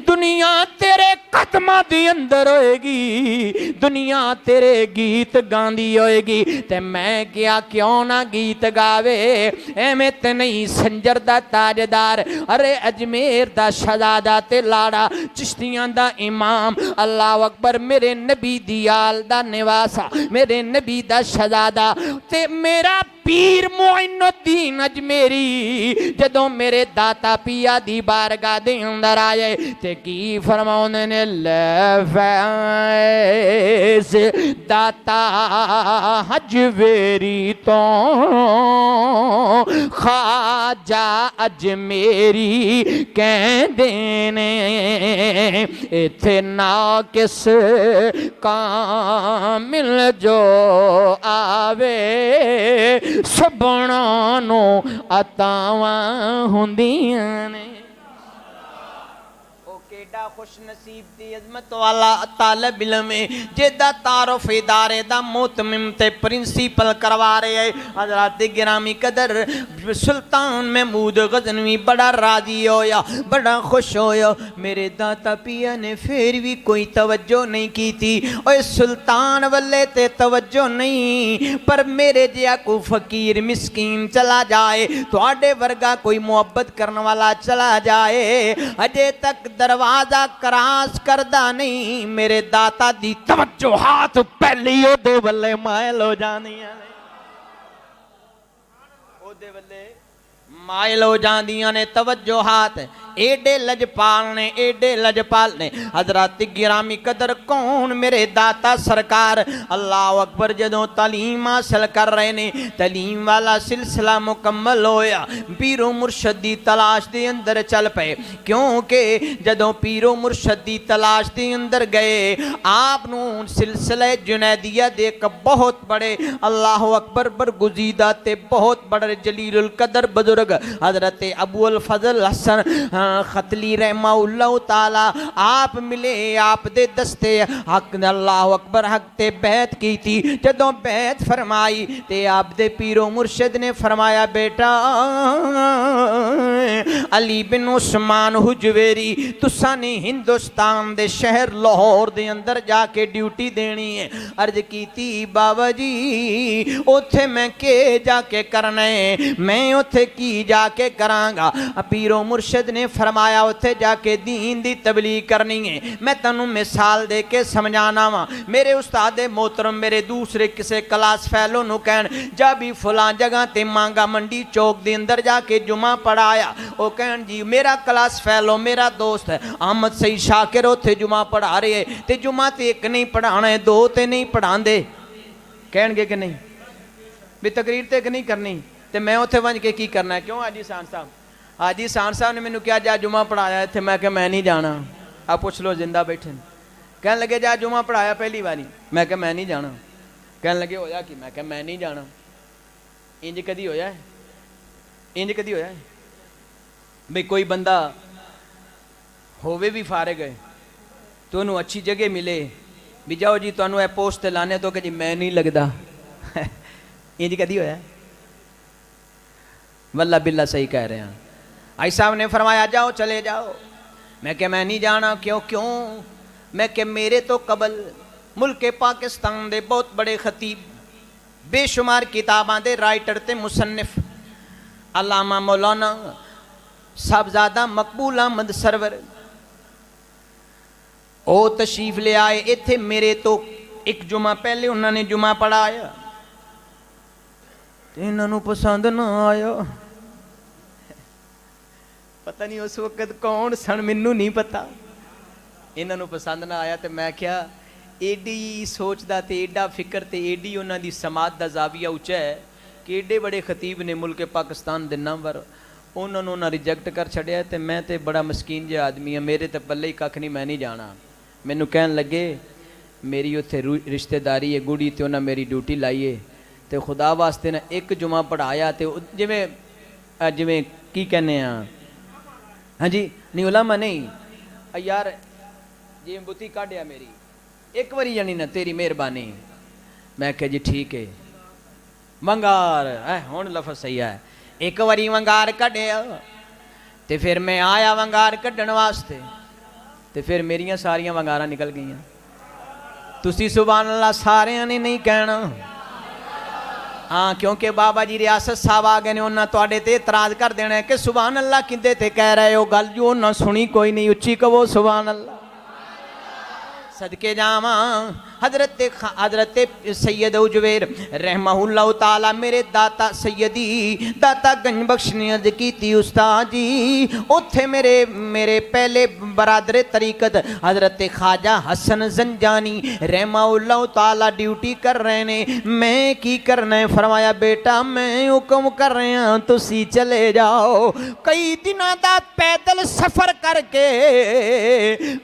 दुनिया तेरे कदमां दे अंदर होएगी दुनिया तेरे गीत गांदी होएगी ते मैं क्या क्यों ना गीत गावे एवें ते नहीं संजर दा ताजदार अरे अजमेर दा शहजादा ते लाड़ा चिश्तियां दा इमाम अल्लाह अकबर मेरे नबी दी आल दा निवासा मेरे नबी दा शहजादा ते मेरा पीर मोइनुद्दीन अजमेरी जदों मेरे दाता पिया दी बारगाह दे अंदर आए ते की फरमाउंदे ने ले फैज़ दाता अजमेरी तो ख्वाजा अजमेरी कहंदे ने इत्थे ना किस कामिल जो आवे सबना नू अतावां हुंदियां ने। केड़ा खुश नसीब दी अजमत वाला तालिब इल्म जेदा तारुफ इदारे दा मोतमिम ते प्रिंसिपल करवा रहे है। हज़रात गिरामी कदर सुल्तान महमूद गज़नवी बड़ा राजी होया, बड़ा खुश होया। मेरे दाता पिया ने फिर भी कोई तवज्जो नहीं की थी। ओए सुल्तान वल्ले ते तवज्जो नहीं, पर मेरे जिया को फकीर मिस्कीन चला जाए, तुहाडे वर्गा कोई मुहब्बत करने वाला चला जाए, अजे तक दरवाजा क्रॉस करदा नहीं, मेरे दाता दी तवज्जो हाथ पहली ओदे वल्ले मायल हो जानियां ने, ओदे वल्ले मायल हो जांदियां ने। तवज्जो हाथ एडे लजपाल ने, एडे लजपाल ने। हज़रात गिरामी कदर कौन मेरे दाता सरकार अल्लाह अकबर जदों तालीम हासिल कर रहे ने, तालीम वाला सिलसिला मुकम्मल होया, पीरो मुर्शद दी तलाश दे अंदर चल पे। क्योंकि जदों पीरो मुर्शद दी तलाश दे अंदर गए, आप नूं सिलसिले जुनैदिया दे एक बहुत बड़े अल्लाह अकबर बरगुजीदा ते बहुत बड़े जलीलुल कदर बुजुर्ग हज़रत अबू अल फजल हसन खतली रहमाउल्लाह ताला आप मिले। आप दे दस्ते हक अल्लाह अकबर हक ते बैत की थी। जदों बैत फरमाई ते आप दे पीरो मुर्शद ने फरमाया, बेटा अली बिन उस्मान हुजवेरी तुसा ने हिंदुस्तान दे शहर लाहौर दे अंदर जाके ड्यूटी देनी है। अर्ज की थी बाबा जी उथे मैं के जाके करना है, मैं उथे की जाके करांगा। पीरो मुर्शद ने फरमाया उथे जाके दीन दी तबलीग करनी है। मैं तैनूं मिसाल दे के समझाना वा। मेरे उस्ताद मोहतरम मेरे दूसरे किसी क्लास फैलो नूं कहण जा भी फलां जगह ते मांगा मंडी चौक दे अंदर जाके जुमा पढ़ाया, वो कहण जी मेरा क्लास फैलो मेरा दोस्त है अहमद सईद शाकिर उथे जुमा पढ़ा रहे है, ते जुमा ते एक नहीं पढ़ाना है, दो ते नहीं पढ़ांदे, कहणगे कि नहीं भी तकरीर ते एक नहीं करनी, ते मैं उथे वंज के की करना है। क्यों हाजी सान साहब, हाजी सान साहब ने मैनू क्या जा जुमा पढ़ाया इत्थे, मैं क्या मैं नहीं जाना। आप पूछ लो जिंदा बैठे कहन लगे जा जुमा पढ़ाया पहली बारी, मैं क्या मैं नहीं जाना। कहन लगे होया कि, मैं क्या मैं नहीं जाना। इंज कदी होया है, इंज कदी होया है भाई कोई बंदा होवे भी फारिग है तो उन्होंने अच्छी जगह मिले भी जाओ जी तुहानू ए पोस्ट लाने तो कि जी मैं नहीं लगता इंज कदी होया। वल्ला बिल्ला सही कह रहे हैं। आई साहब ने फरमाया जाओ चले जाओ, मैं क्या मैं नहीं जाना। क्यों क्यों, मैं क्या मेरे तो कबल मुल्क पाकिस्तान दे बहुत बड़े खतीब बेशुमार किताबां दे राइटर ते मुसन्निफ अल्लामा मौलाना साहबजादा मकबूल अहमद सरवर ओ तशरीफ ले आए इत्थे। मेरे तो एक जुमा पहले उन्होंने जुमा पढ़ाया तो इन्हों पसंद ना आया। पता नहीं उस वक्त कौन सन, मैनू नहीं पता। इन्हों पसंद ना आया तो मैं क्या एडी सोचदा ते एडा फिक्र ते एडी उन्हां दी समात दा जाविया उच्चा है कि एडे बड़े खतीब ने मुल्क पाकिस्तान दे नामवर, उन्होंने उन्हें रिजेक्ट कर छड़िया। तो मैं तो बड़ा मस्कीन जिहा आदमी हाँ, मेरे तो पल्ले ही कख नहीं, मैं नहीं जाना। मैनू कहन लगे मेरी उत्थे रिश्तेदारी है गुड़ी तो उन्हें मेरी ड्यूटी लाई है तो खुदा वास्ते ना एक जुमा पढ़ाया तो जिमें जिमें की कहने हाँ जी नहीं उलामा नहीं यार जी बुती काढ़िया मेरी एक बारी जानी ना तेरी मेहरबानी। मैं कहा जी ठीक है वंगार है हुण लफज सही है। एक बारी वंगार कढ़िया तो फिर मैं आया वंगार कढ़न वास्ते तो फिर मेरिया सारिया वंगारा निकल गई। तुसी सुभान अल्लाह सारिया ने नहीं कहना हाँ, क्योंकि बाबा जी रियासत साहब आ गए ने उन्होंने तुहाडे ते इतराज कर देना है कि सुभान अल्लाह किंदे ते कह रहे हो, गल जो उन्होंने सुनी कोई नहीं, उच्ची कहो सुभान अल्लाह। सदके जावा हजरत सैयद उजवेर रहमहुल्लाह ताला मेरे दाता सैयदी दाता गंज बख्श ने अर्ज की थी उस्ताद जी उथे मेरे पहले बरादर तरीकत हजरत ख्वाजा हसन जंजानी रहमहुल्लाह ताला ड्यूटी कर रहे ने, मैं की करना है। फरमाया बेटा मैं हुक्म कर रहा तुसी चले जाओ। कई दिनों का पैदल सफर करके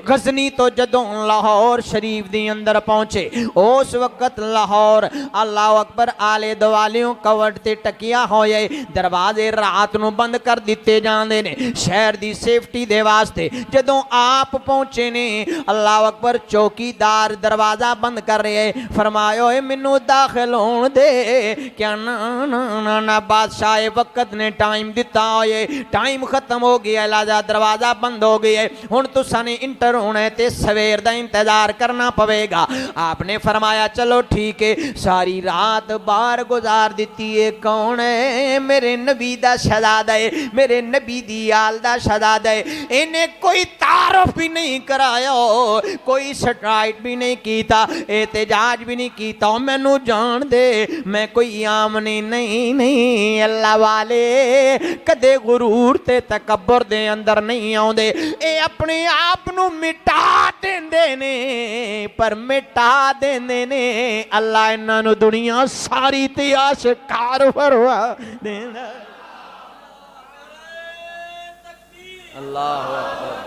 गजनी तो जदों लाहौर लाहौर शरीफ दी अंदर पहुंचे। उस वक्त लाहौर अल्लाह अकबर आले दुआलियों कवट ते टकिया होए, दरवाजे रात नूं बंद कर दिते जांदे ने शहर दी सेफ्टी दे वास्ते। जदों आप पहुंचे ने अल्लाह अकबर चौकीदार दरवाजा बंद कर रहे, फरमाया ओए मैनू दाखिल होण दे। क्या ना ना ना ना बादशाह वक्त ने टाइम दिता होए, टाइम खत्म हो गया, लाजा दरवाजा बंद हो गया, हुण तुसां ने इंटर होना है ते सवेर दा इंतजार करना पवेगा। आपने फरमाया चलो ठीक है। सारी रात बाहर गुजार दी है। कौन है? मेरे नबी दा शहजादा है, मेरे नबी दी आल दा शहजादा है। इन्हें कोई तारुफ भी नहीं कराया, कोई स्ट्राइक भी नहीं कीता, एहतजाज भी नहीं कीता। मैनू जान दे मैं कोई आमनी नहीं नहीं। अल्लाह वाले कदे गुरूर ते तकब्बर दे अंदर नहीं आउंदे, ए अपने आप नू मिटा देंदे ने, पर मिटा देंदे ने अल्लाह इन्हां नू दुनिया सारी ते आशिकार फरवा देंदा। अल्लाहु अकबर।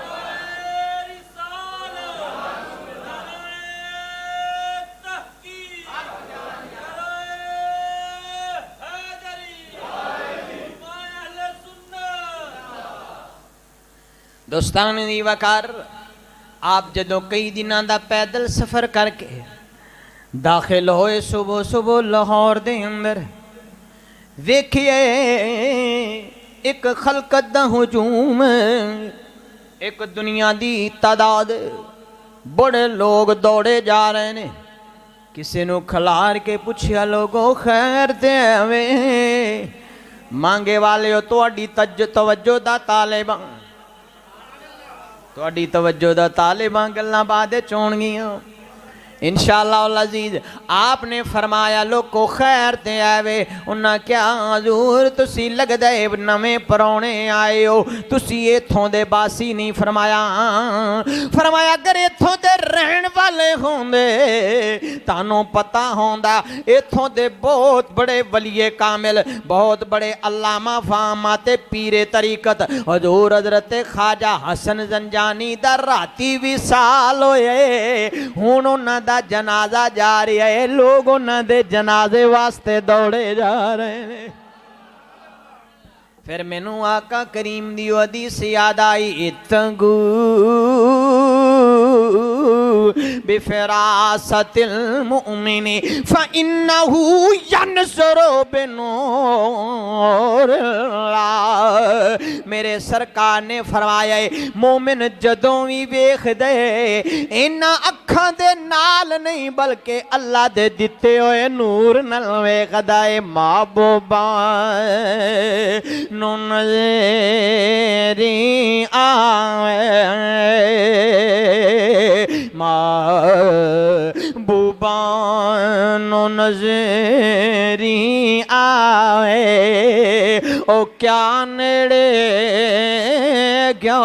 दोस्तान दी वकार, आप जदों कई दिनों का पैदल सफ़र करके दाखिल होए सुबह सुबह लाहौर दे अंदर, वेखिए एक खलकत दा हुजूम, एक दुनिया दी तादाद, बड़े लोग दौड़े जा रहे ने। किसी नू खलार के पूछया लोगों खैर ते आवे, मांगे वाले हो तुहाडी तवज्जो दा तालिबां, तुहाडी तवज्जो दा तालिबां गल्लां बाद च होणगियां इंशाअल्लाह अज़ीज़। आपने फरमाया लोको खैर ते आवे। उन्हें क्या हजूर तुसी लगदा है नवें परौने आए हो, तुसी इत्थों दे बासी नहीं। फरमाया फरमाया अगर इत्थों दे रहन वाले होंदे तानू पता होंदा इत्थों दे बहुत बड़े वलिए कामिल, बहुत बड़े अल्लामा फामा ते पीरे तरीकत हजूर हजरत ख्वाजा हसन जंजानी दा राती विसाल होए। हुण उन्हां दा जनाजा जा रहा है, लोग उन्हां दे जनाजे वास्ते दौड़े जा रहे हैं। फिर मैनू आका करीम दी हदीस याद आई, इत्तगू बिफरासतिल मुमिनी फइन्नहु यनसुरु बिनूरिल्लाह। मेरे सरकार ने फरमाया मोमिन जदों भी वेख दे इन्हां अखां दे नाल नहीं बल्कि अल्लाह दे दिते होए नूर नाल वेखदा है। महबूबा नूं नज़री आवे, महबूबा नूं नज़री आवे, ओ क्या नेड़े क्या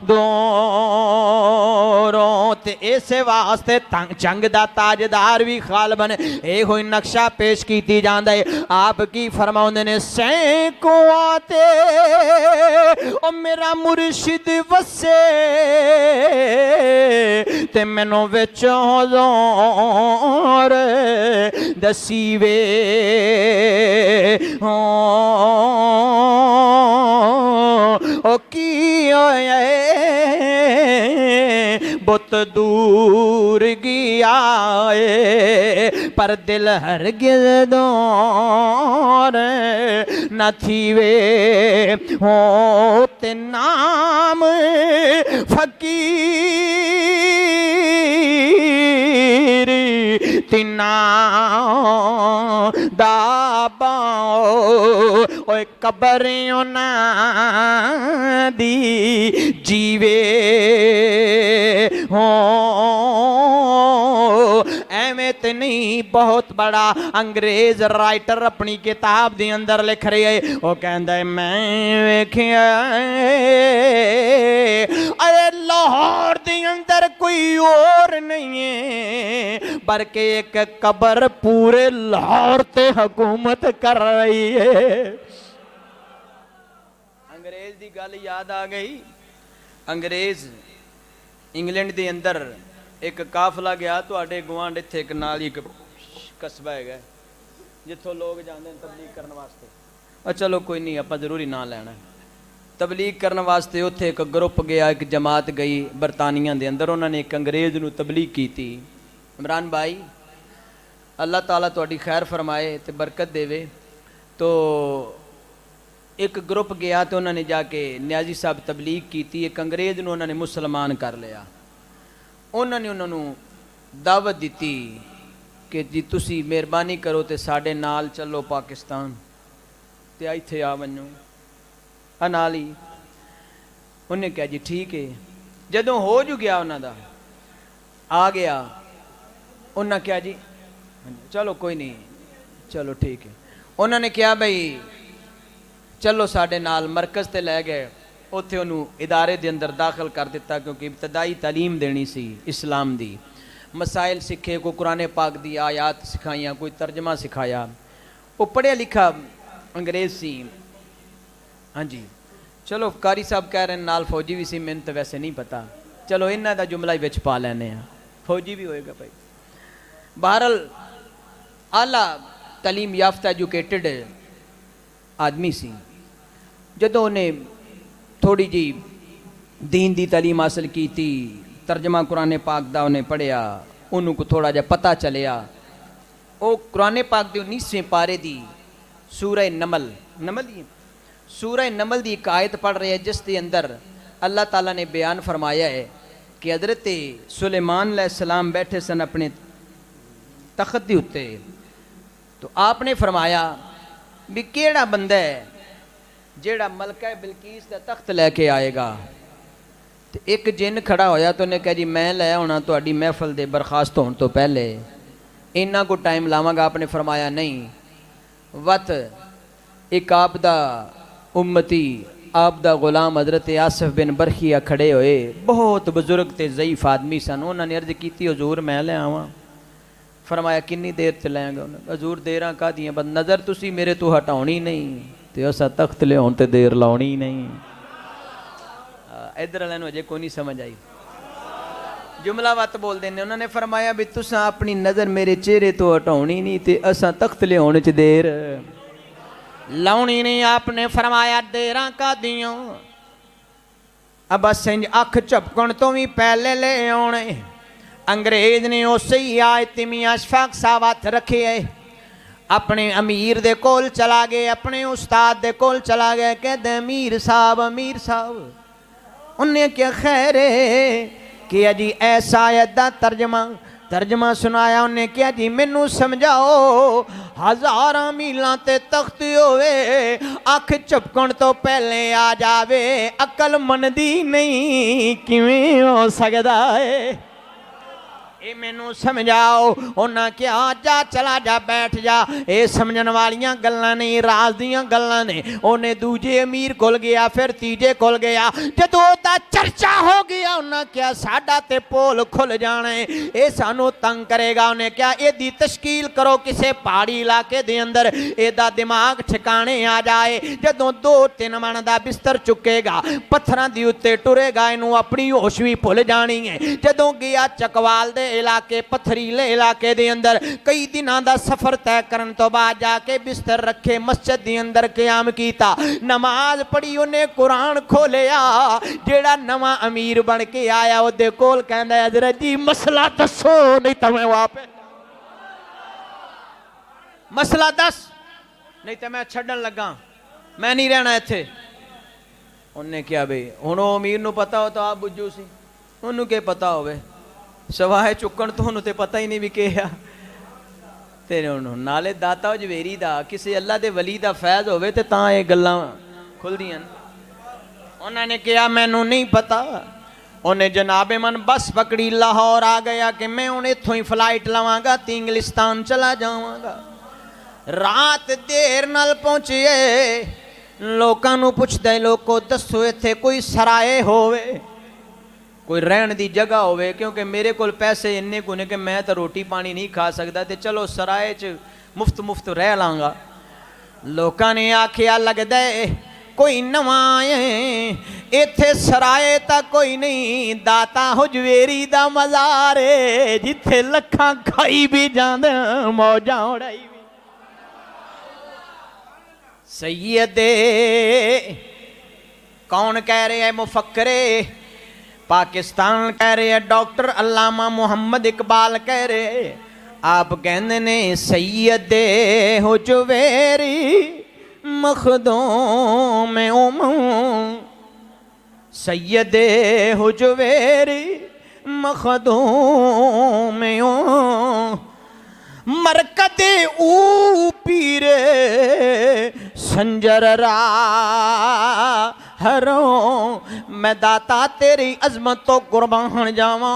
दूरों। ते इस वास्ते जंग दा ताजदार भी खालबन ए होई नक्शा पेश कीती जांदा है। आप की फरमाउंदे ने सैकों आते ओ मेरा मुर्शिद वसे ते मैनू विच हुज़ूर दसीवे। ओ की होया बुत दूर गया पर दिल हरगिज़ दूर न थीवे। हो ते नाम फकीर तिना दाबाओ ओए कबरियों ना दी जीवे। हो एवें ते नहीं, बहुत बड़ा अंग्रेज राइटर अपनी किताब दे अंदर लिख रहे है। वो कहता है मैं वेखिया अरे लाहौर दे अंदर कोई और नहीं है बल्कि एक कबर पूरे लाहौर ते हुकूमत कर रही है। अंग्रेज दी गल याद आ गई। अंग्रेज इंग्लैंड दे अंदर एक काफला गया तुहाडे गुआंढ इत्थे एक नाल ही एक कस्बा है जिथों लोग जाते हैं तबलीग करने वास्ते। और चलो कोई नहीं, आप जरूरी ना लेना। तबलीग करने वास्ते उत्थे एक ग्रुप गया, एक जमात गई बरतानिया के अंदर। उन्होंने एक अंग्रेज़ नूं तबलीग की थी। इमरान भाई अल्लाह ताला तुहाडी खैर फरमाए तो बरकत देवे। तो एक ग्रुप गया तो उन्होंने जाके न्याजी साहब तबलीग की थी। एक अंग्रेज़ नूं उन्होंने मुसलमान कर लिया। उन्होंने उन्होंने दावत दी कि जी तुसी मेहरबानी करो तो साढ़े नाल चलो पाकिस्तान, तो इत्थे आ वनो नाल ही। उन्हें कहा जी ठीक है। जदों हो जू गया उन्हों का आ गया, उन्हें कहा जी चलो कोई नहीं, चलो ठीक है। उन्होंने कहा भाई चलो साढ़े नाल मरकज़ ते लै गए। उत्थे उन्होंने इदारे के अंदर दाखिल कर दिता, क्योंकि इब्तदाई तालीम देनी सी इस्लाम दी। मसाइल सीखे, कोई कुरान पाक दी आयात सिखाइया, कोई तर्जमा सिखाया। वो पढ़िया लिखा अंग्रेज़ सी। हाँ जी, चलो कारी साहब कह रहे हैं नाल फौजी भी सी, मैंने तो वैसे नहीं पता, चलो इन्हों का जुमला ही विच पा लैने आ, फौजी भी होएगा भाई। बहरल आला तालीम याफ्ता एजुकेटेड आदमी सी। जदों उन्हें थोड़ी जी दीन दी तालीम हासिल की थी, तर्जमा कुरान पाक दा उन्हें पढ़िया, उन्होंने को थोड़ा जा पता चलिया। वो कुरान पाक के 19वें पारे दी सूरह नमल ही सूरह नमल की एक आयत पढ़ रहे हैं, जिसके अंदर अल्लाह ताला ने बयान फरमाया है कि हज़रत सुलेमान अलैहिस्सलाम बैठे सन अपने तख्त के उत्ते। तो आपने फरमाया भी केड़ा बंदा है जेड़ा मलका बिलकीस का तख्त लैके आएगा। तो एक जिन खड़ा होया तो उन्हें कहा जी मैं लै होना तुहाडी महफल दे बरखास्त होने तो पहले, इन्ना को टाइम लावांगा। आपने फरमाया नहीं, वत एक आप दा उम्मती आप दा गुलाम हज़रत आसिफ बिन बरखिया खड़े होए, बहुत बुजुर्ग ते ज़ईफ आदमी सन। उन्होंने अर्ज की हजूर मैं ले आवां। फरमाया किन्नी देर च लैंगे? हजूर देर कादियां, बस नज़र तुसी मेरे तो हटाउणी नहीं तो असा तख्त लियाउण ते देर लाउणी नहीं। इधर वाले अजे कोई नहीं समझ आई, जुमला वत बोल देने। उन्होंने फरमाया भी तुसा अपनी नज़र मेरे चेहरे तो हटाउणी नहीं तो असा तख्त लियाउण च देर लाउणी नहीं। आपने फरमाया देर कादियां, अब बस अख झपकण तो भी पहले ले आने। अंग्रेज ने उस ही आयत मियां अशफाक साहब हथ रखे है, अपने अमीर दे कोल चला गए, अपने उस्ताद दे कोल चला गया। कहते अमीर साहब उन्हें क्या खैर है कि अजी ऐसा आयत दा तर्जमा सुनाया। उन्हें क्या जी मैनू समझाओ, 1000 मीलों ते तख्त होवे, अख झपकण तो पहले आ जावे, अकल मनदी नहीं किवें हो सकदा है? ये मैनू समझाओ। उन्हें क्या जा चला जा बैठ जा, ये समझण वालियां गल्लां नहीं, राज दियां गल्लां ने। उन्हें दूजे अमीर कोल गया, फिर तीजे कोल गया। जदों ओदा चर्चा हो गया उन्हें क्या साडा ते पोल खुल जाना है, ये सानू तंग करेगा। उन्हें क्या एदी तश्कील करो किसी पहाड़ी इलाके दे अंदर, एदा दिमाग ठिकाने आ जाए। जदों 2-3 मन का बिस्तर चुकेगा, पत्थरां दी उत्ते टुरेगा, इनू अपनी होश भी भुल जानी है। जदों गया चकवाल दे इलाके, पथरीले इलाके दे अंदर, कई दिनों का सफर तय करने तो बाद जाके बिस्तर रखे, मस्जिद दे अंदर क़याम कीता, नमाज पढ़ी, उन्हें कुरान खोलिया। जेड़ा नवा अमीर बन के आया उहदे कोल कहंदा हज़रत जी मसला दसो, नहीं तो मैं वापस मसला दस, नहीं तो मैं छड्डन लगा, मैं नहीं रहना इत्थे। उन्हें क्या बे हुण अमीर नूं पता हो तो आप बुझू सी, उन्होंने क्या पता होवे, सवाए चुकन तो उन्होंने पता ही नहीं भी क्या तेरे नाले दाता जवेरी दा किसी अल्लाह दे वली दा फैज़ होवे ते तां ये गल्लां खुलदियां। उन्होंने कहा मैनू नहीं पता। उन्हें जनाबे मन बस पकड़ी, लाहौर आ गया कि मैं हूँ इत्थों ही फ्लाइट लवांगा तो इंग्लिस्तान चला जावांगा। रात देर नाल पहुंचे, लोकां नू पुछदे लोको दसो इत्थे कोई सराए होवे, कोई रहन की जगह होवे, क्योंकि मेरे को पैसे इन्ने को ने कि मैं तो रोटी पानी नहीं खा सकता, तो चलो सराय च मुफ्त रह लांगा। लोगों ने आखिया लगदा है कोई नवा है, इथे सराए ता कोई नहीं, दाता हुजवेरी दा मज़ार है, जिथे लखां खाई भी जांदे मौजां उड़ाई भी। सैयदे कौन कह रहे हैं? मुफक्करे पाकिस्तान कह रहे हैं, डॉक्टर अल्लामा मुहम्मद इकबाल कह रहे, आप कहते ने सैयदे हुजवेरी मखदूम उम्म, सैयदे हुजवेरी मखदूम उम्म, मरकदे ऊ पीरे संजर रा हरों, मैं दाता तेरी अजमत तो कुर्बान जावा,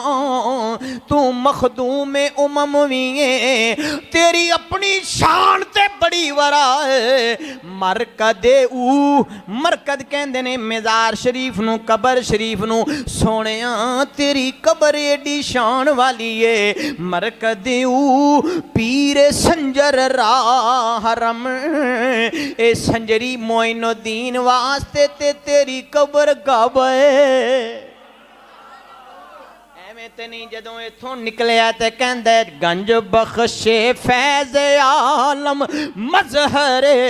तू मखदूम उमम वी है, तेरी अपनी शान ते बड़ी वरा है। मरकदे ऊ, मरकद कहंदे ने मज़ार शरीफ नू, कबर शरीफ नू, सोनिया तेरी कबर एडी शान वाली है। मरकदे ऊ पीरे संजर रा हरम, ए संजरी मोइनुद्दीन वास्ते ते तेरी कबर काबा है। एवें ते नहीं जदों इथों निकलिया ते कहंदा गंज बख्शे फैज़ आलम मजहरे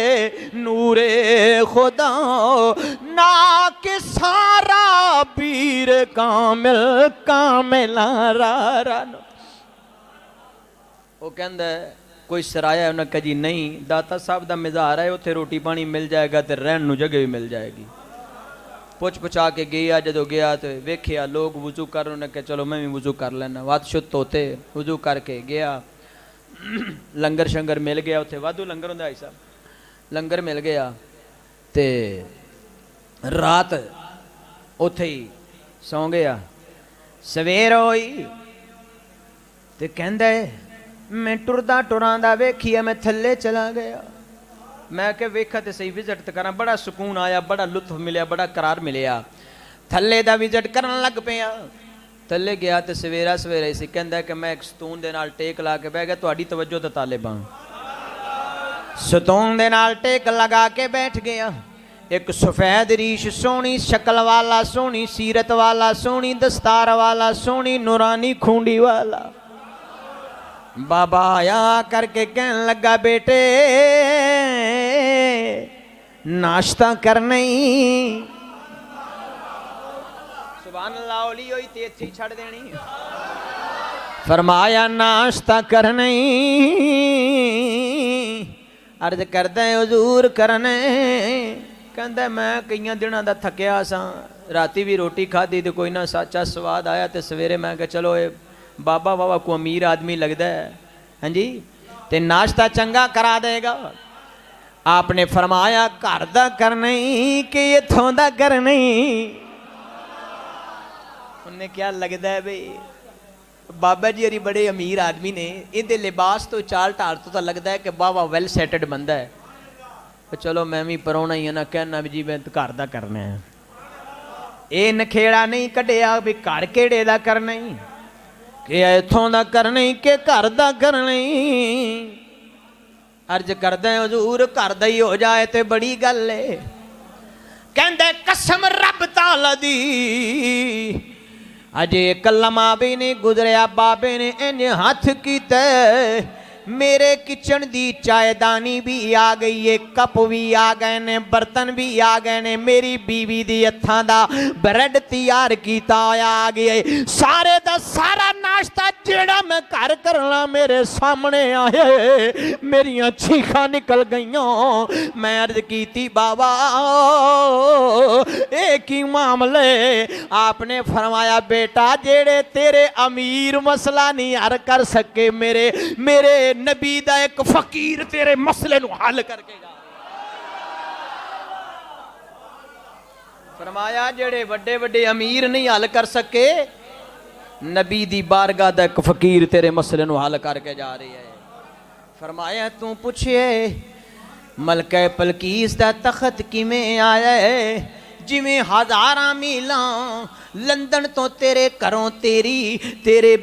नूरे खुदा, ना के सारा पीर कामिल कामिला रा रा। वो कहंदा कोई सराया उन्हें कहा जी नहीं, दाता साहब का मज़ार है, उत्थे रोटी पानी मिल जाएगा तो रहन नूं जगह भी मिल जाएगी। पुछ पुछा के गया, जो गया तो वेखिया लोग वजू कर, उन्हें कहा चलो मैं भी वजू कर लेना। वात शुद्ध होते वजू करके गया, लंगर शंगर मिल गया, उत्थे वाधू लंगर होंदा भाई साहब, लंगर मिल गया ते रात उत्थे ही सौ गया। सवेर होई ते कहंदा मैं टुरदा टुरांदा वेखिया, मैं थल्ले चला गया। मैं क्या वेखा तो सही विजिट तो करा, बड़ा सुकून आया, बड़ा लुत्फ मिले, बड़ा करार मिलिया। थल्ले दा विजिट करन लग पिया। थल्ले गया तो सवेरा सवेरा ही कहंदा कि मैं एक सतून दे नाल टेक ला के बह गया, तुहाडी तवज्जो ते तालिबां। सतून दे नाल टेक लगा के बैठ गया। एक सफेद रीश सोहनी शक्ल वाला, सोहनी सीरत वाला, सोहनी दस्तार वाला, सोहनी नूरानी खूंडी वाला बाबा आया करके कहन लगा बेटे नाश्ता करना ही। सुभान अल्लाह, ओली होई ते इत्थे ही छड़ देनी। फरमाया नाश्ता करना ही, अर्ज करदा है हुजूर करने। कहंदा मैं कई दिनों का थकिया सा, राती भी रोटी खाधी तो कोई ना सच्चा स्वाद आया, तो सवेरे मैं कहा चलो ये बाबा बाबा को अमीर आदमी लगता है, हाँ जी, ते नाश्ता चंगा करा देगा। आपने फरमाया घर दा करना ही कि इथों दा करना ही। उन्हें क्या लगता है भाई बाबा जी अरी बड़े अमीर आदमी ने, इहदे लिबास तो चाल ढाल तो लगता है कि बाबा वैल सैटड बंदा है। चलो मैं भी पराउना ही है ना, कहना भी जी मैं घर दा करना है। ये नखेड़ा नहीं कढ़िया भी घर केड़े दा करना ही, कि इथों दा करना ही कि घर दा करना ही। अर्ज करदा है हुजूर घर दा ही हो जाए तो बड़ी गल है। कहंदे कसम रब ताला दी अजे एक लम्हा भी नहीं गुजरिया, बाबे ने इंज हथ कीते मेरे किचन दी चायदानी भी आ गई है, कप भी आ गए ने, बर्तन भी आ गए ने, मेरी बीवी दी हत्थां दा ब्रेड तैयार कीता होया आ गया है। सारे दा सारा नाश्ता जेड़ा मैं घर करना मेरे सामने आए, मेरियां चीखां निकल गईयां। मैं अर्ज कीती बाबा एक ही मामले। आपने फरमाया बेटा जेड़े तेरे अमीर मसला नहीं हल कर सके, मेरे नबी दा एक फकीर तेरे मसले नु हल करके जा। फरमाया जेड़े बड़े बड़े अमीर नहीं हल कर सके, नबी दी बारगाह दा एक फकीर तेरे मसले नु हल करके जा रही है। फरमाया तू पूछे मलका पलकीस दा तखत किवें आया है, जिवें हज़ारां मीलां लंदन तो तेरे घरों तेरे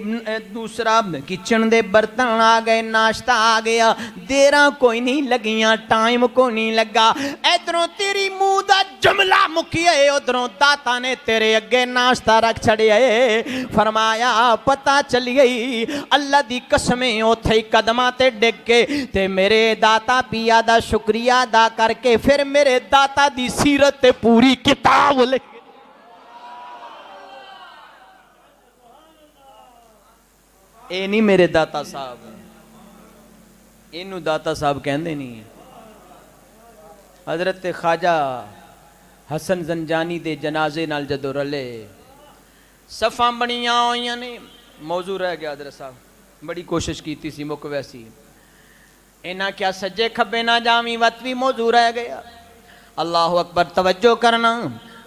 दूसरा किचन दे बर्तन आ गए, नाश्ता आ गया, देरां कोई नहीं लगियां, टाइम कोई नहीं लगा। इधरों तेरी मुंह दा जुमला मुकिया, उधरों दाता ने तेरे अगे नाश्ता रख छड़िया। फरमाया पता चली गई अल्लाह दी कसमें उथे ही कदमां ते डिग के ते मेरे दाता पिया दा शुक्रिया अदा करके फिर मेरे दाता दी सीरत ते पूरी किताब लिख। ये नहीं मेरे दाता साहब, इनू दाता साहब कहते नहीं। हजरत ख्वाजा हसन जंजानी दे जनाजे नाल जदों रले, सफ़ा बनिया हुई ने, मौजू रह गया। हजरत साहब बड़ी कोशिश की सी, मुक वैसी इन्हें क्या सज्जे खब्बे ना जावी, वत भी मौजू रह गया। अल्लाह अकबर, तवज्जो करना।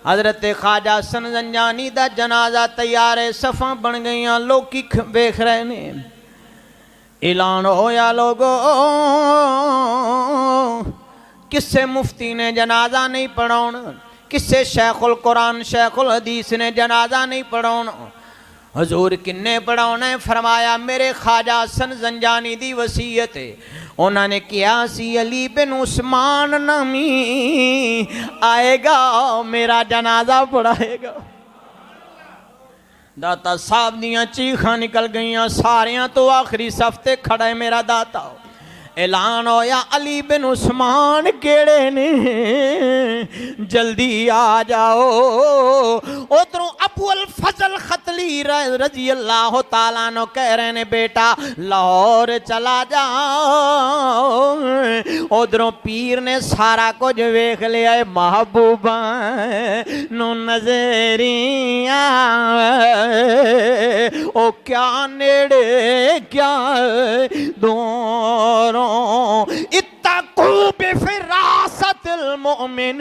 हजरत ख्वाजा हसन जंजानी दा जनाजा तैयार है, सफ़ा बन गई, लोग वेख रहे ने। ऐलान होया लोगो, किसे मुफ्ती ने जनाजा नहीं पढ़ाउना, किसे शेखुल कुरान शेखुल हदीस ने जनाजा नहीं पढ़ाउना। हजूर किन्ने पढ़ाउना है? फरमाया मेरे ख्वाजा हसन जंजानी दी वसीयत है। उन्होंने किया सी अली बिन उस्मान नामी आएगा मेरा जनाजा पढ़ाएगा। दाता साहब दियां चीखां निकल गईयां, सारियां तो आखिरी सफ्ते खड़ा है मेरा दाता। ऐलान होया अली बिन उस्मान केड़े ने, जल्दी आ जाओ। उधरों अबू अल फजल खतली रजी अल्लाह तआला अन्हु कह रहे ने बेटा लाहौर चला जाओ। उधरों पीर ने सारा कुछ वेख लिया, महबूबा नु नजरिया ओ क्या नेड़े क्या दोनों इत्तकू बिफिरासतिल मुमिन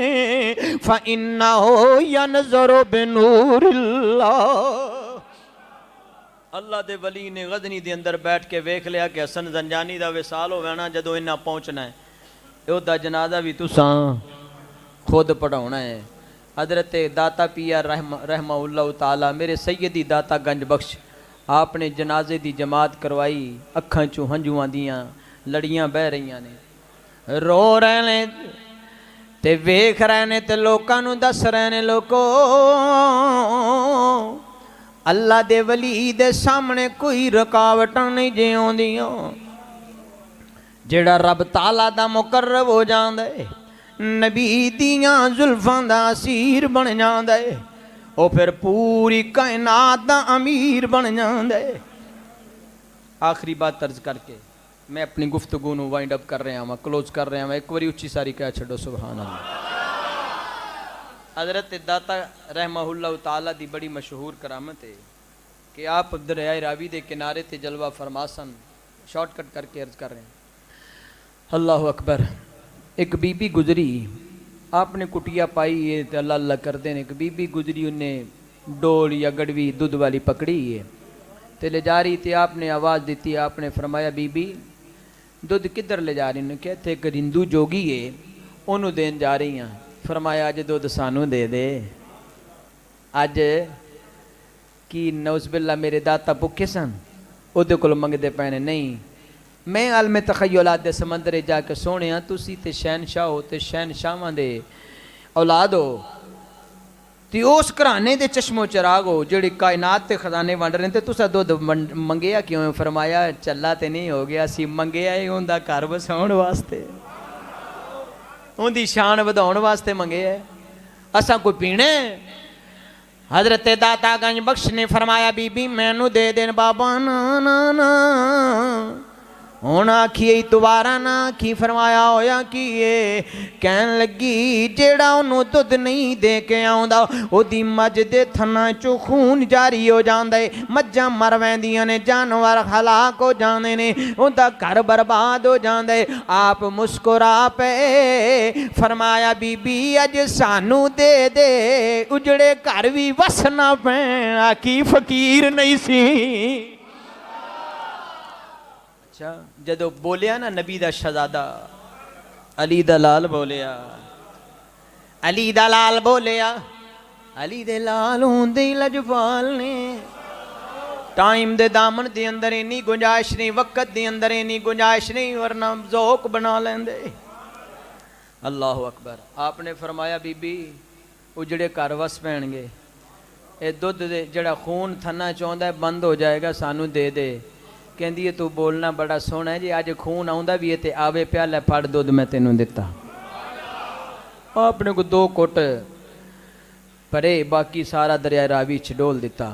फइन्नहु यनज़रु बिनूरिल्लाह। अल्लाह दे वली ने गजनी दे अंदर बैठ के वेख लिया कि हसन जंजानी दा विसाल हो जाना, जदों इन्ना पहुंचना है ओदा जनाजा भी तुसां खुद पढ़ाउणा है। हजरत दाता पिया रहमहुल्लाह ताला मेरे सैयदी दाता गंज बख्श आपने जनाजे दी जमात करवाई, अखां चों हंजुआं दियां लड़ियां बह रही ने, रो रहे ने ते वेख रहे ने ते लोकां नूं दस रहे ने लोको अल्लाह दे वली दे सामने कोई रुकावटां नहीं जे आउंदियां। जेड़ा रब ताला दा मुकर्रब हो जांदा है, नबी दियां जुल्फां दा असीर बन जांदा है, ओ फिर पूरी कायनात दा अमीर बन जांदा है। आखिरी बात अर्ज करके मैं अपनी गुफ्तगू नूं वाइंड अप कर रहा हूँ, क्लोज कर रहा हूँ। एक बारी उच्ची सारी कह छड़ो सुभान अल्लाह। हजरत दाता रहमहुल्लाह ताला दी बड़ी मशहूर करामत है कि आप दरिया रावी दे किनारे ते जलवा फरमासन। शॉर्टकट करके अर्ज कर रहे हैं। अल्लाह अकबर। एक बीबी गुजरी, आपने कुटिया पाई है तो अल्लाह अल्लाह करते हैं। एक बीबी गुजरी, उन्हें डोल या गड़वी दूध वाली पकड़ी है तो ले जा रही थी। आपने आवाज़ दी, आपने फरमाया बीबी दुध किधर ले जा रही? ने कहते एक हिंदू जोगी है उन्होंने देन जा रही हाँ। फरमाया अज दुध सानू दे दे। अज की नौज़बिल्ला मेरे दाता भुखे सन, उहदे कोल मंगदे पैने नहीं। मैं आलमे तखय्युलात दे समंदरे जाके सोने तुसी ते शहनशाह हो ते शहनशाहां दे औलाद हो ते उस घराने दे चश्मो चिराग हो जेड़ी कायनात ते खजाने वंड रहे ते तुसा दुध मंगेया क्यों? फरमाया चला ते नहीं हो गया सी, मंगेया ही उनका घर बसाउण वास्ते, उनकी शान वधाउण वास्ते मंगेया। असां कोई पीने? हजरत दाता गंज बख्श ने फरमाया बीबी मैनू दे देन बाबा। ना ना ना हुण आखिए दोबारा ना आखी। फरमाया होया कि ये कहन लगी जेड़ा उन्होंने दुध नहीं दे के आउंदा ओदी मझ दे थना चो खून जारी हो जांदा है, मज्जां मर वैंदियां ने, जानवर हलाक हो जांदे ने, उनका घर बर्बाद हो जांदा है। आप मुस्कुरा पे फरमाया बीबी अज सानू दे दे, उजड़े घर भी वसना पैना की फकीर नहीं सी। जदों बोलिया ना नबी दा शहजादा अली दा लाल बोलिया अली दा लाल बोलिया, अली दे लाल होंदे ही लजपाल ने। टाइम दे दामन दे अंदर इन्नी गुंजाइश नहीं, वक्त दे अंदर इन्नी गुंजाइश नहीं, वरना ज़ौक बना लेंदे। अल्लाह अकबर। आपने फरमाया बीबी उजड़े घर वस पैणगे, ये दुध दे जड़ा खून थना चाहता है बंद हो जाएगा, सानू दे दे। कहंदी है तू बोलना बड़ा सोहना है जी, अज खून आउंदा भी है ते आवे पिया, लै फड़ दुध मैं तेनू दिता। आपने को 2 घुट परे, बाकी सारा दरिया रावी च डोल दिता।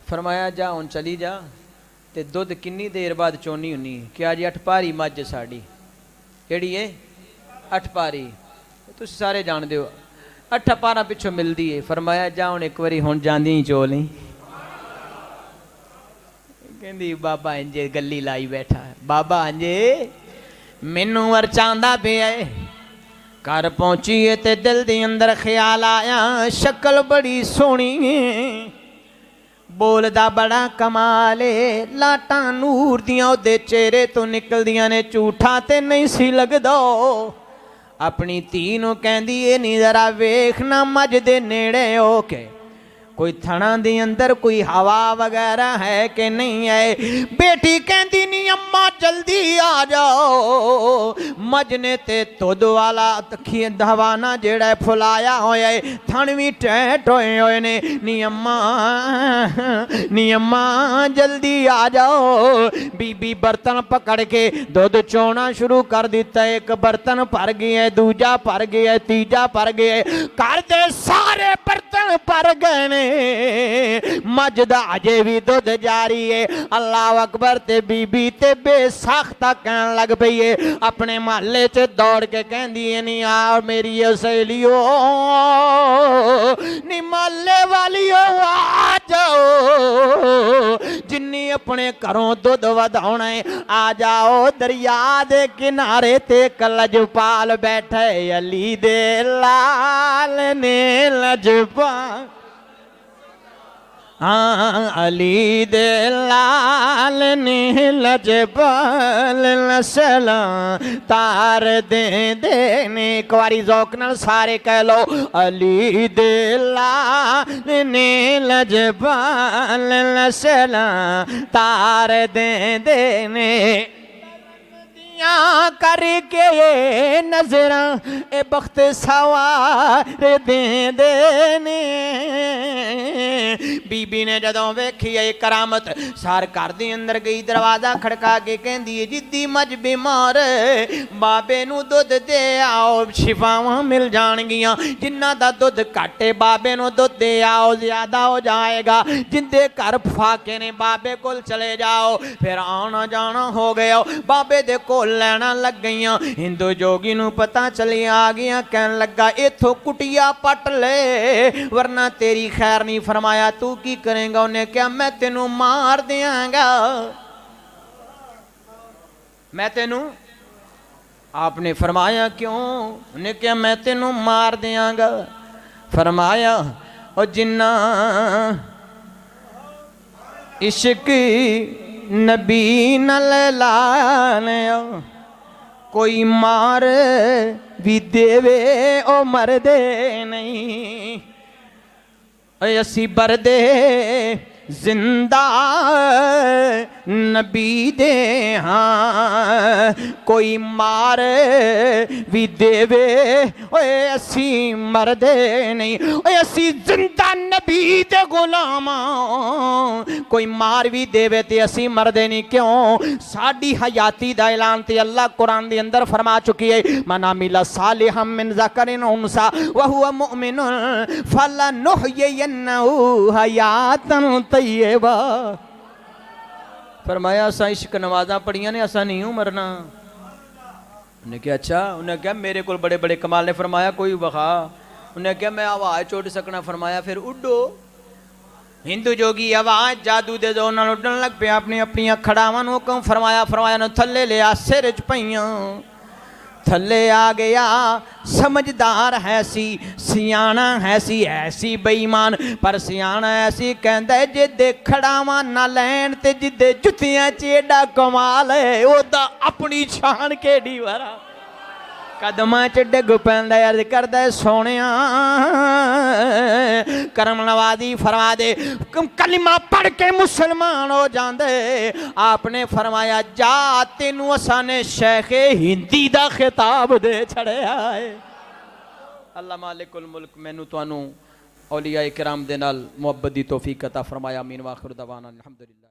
फरमाया जा हुण चली जा, ते दुध किन्नी देर बाद चोनी हुनी? क्या जी 8 पारी मझ साड़ी, केड़ी है 8 पारी, तुसीं सारे जानदे हो 8 पारा पिछों मिलदी है। फरमाया जा हुण एक बारी हुण जांदी ही चो ली। कहंदी बाबा इंजे गल्ली लाई बैठा है, बाबा इंजे मैनू वरचांदा पिया है। घर पहुंची है ते दिल दे अंदर ख्याल आया, शक्ल बड़ी सोहनी है, बोलदा बड़ा कमाल है, लाटां नूर दियां ओदे चेहरे तो निकलदियां ने, झूठा ते नहीं सी लगदा। अपनी धी नूं कहंदी ए नी जरा वेखना मझ दे नेड़े हो के कोई थणा दे अंदर कोई हवा वगैरह है कि नहीं है। बेटी कहंदी नी अम्मा जल्दी आ जाओ, मजने ते दुध वाला दवाना जेड़ा फुलाया होया है, थण भी टैट होए होए ने। नी अम्मा जल्दी आ जाओ। बीबी बर्तन पकड़ के दुध चोना शुरू कर दिता। एक बर्तन भर गया, दूजा भर गया, तीजा भर गया, घर दे सारे बर्तन भर गए ने, मझ दा अजे भी दुध जारी है। अल्लाह अकबर। ते बीबी ते बेसाख्ता कहन लग पई है, अपने महल्ले च दौड़ के कहंदी है नी आ मेरी सहेलियो, नी महल्ले वालियो आ जाओ, जिन्नी अपने घरों दुध वधाउणा है आ जाओ। दरिया दे किनारे ते लजपाल बैठे, अली दे लाल ने लजपाल, हाँ अली दे लाल ने लजपाल नसला तार दे देने। एक बारी ज़ौक़ नाल सारे कह लो, अली दे लाल ने लजपाल नसला तार दे देने। करके ये नजरा ए बख्त सवार दे देने। बीबी ने जदों वेखी है करामत, सार घर दे अंदर गई, दरवाजा खड़का के कहंदी है जिद्दी मझ बीमार, बाबे नू दुध दे आओ, शिफावां मिल जाणगियां। जिन्ना दा दुध घट है बाबे नू दुध दे आओ, ज्यादा हो जाएगा। जिंदे घर फाके ने बाबे कोल चले जाओ। फिर आना जाना हो गया, बाबे दे कोल लैना लग गईयां। हिंदू जोगी नू पता चली आ गया, कहन लगा इथों कुटिया पट ले वरना तेरी खैर नहीं। फरमाया तू की करेंगा? उन्हें क्या मैं तेनू मार दियांगा, मैं तेनू। आपने फरमाया क्यों? उन्हें क्या मैं तेनू मार दियांगा। फरमाया और जिन्ना इश्क नबी नल लाने कोई मार भी देवे ओ मर दे नहीं। असी बरदे जिंदा नबी दे हाँ, कोई मार भी देवे ओए असी मरदे नहीं। ओए असी जिंदा नबी दे गुलाम, कोई मार भी देवे ते असी मरदे नहीं। क्यों? साडी हयाती दा ऐलान ते अल्लाह कुरान दे अंदर फरमा चुकी है, मन अमिला सालिहम मिन ज़करिन उनसा व हुवा मुमिनुन फलनुहयिन्नहु हयातन तय्यबा। फरमाया असा इश्क नमाज़ां पढ़ियां ने, असा नहीं हूं मरना। उन्हें क्या अच्छा? उन्हें क्या मेरे को बड़े बड़े कमाल ने। फरमाया कोई बखा। उन्हें क्या मैं आवाज़ छोड़ सकना। फरमाया फिर उडो। हिंदू जोगी आवाज़ जादू दे जोर नाल उडन लग पे, अपनी अपनी खड़ावां नूं हुकम फरमाया। फरमाया नूं थल्ले लिया, सिर च पईयां, थल्ले आ गया। समझदार है सी, सियाना है सी, ऐसी बेईमान पर सियाना ऐसी कहंदा जिदे खड़ावां ना लैन ते जिदे जुत्तियां च एडा कमाल है, ओदा अपनी शान केड़ी वारा। कदमां च डिग पैंदा अर्ज करदा है सोनिया करम नवाजी फरमा दे कलिमा पढ़ के मुसलमान हो जांदे। आपने फरमाया जा तेनू असां ने शेख हिंदी दा खिताब दे छड़िया है। अल्लाह मालिकुल मुल्क मैनू तुहानू औलिया इकराम दे नाल मुहब्बत दी तौफीक अता फरमाया। आमीन। वाखिर दवाना अल्हम्दुलिल्लाह।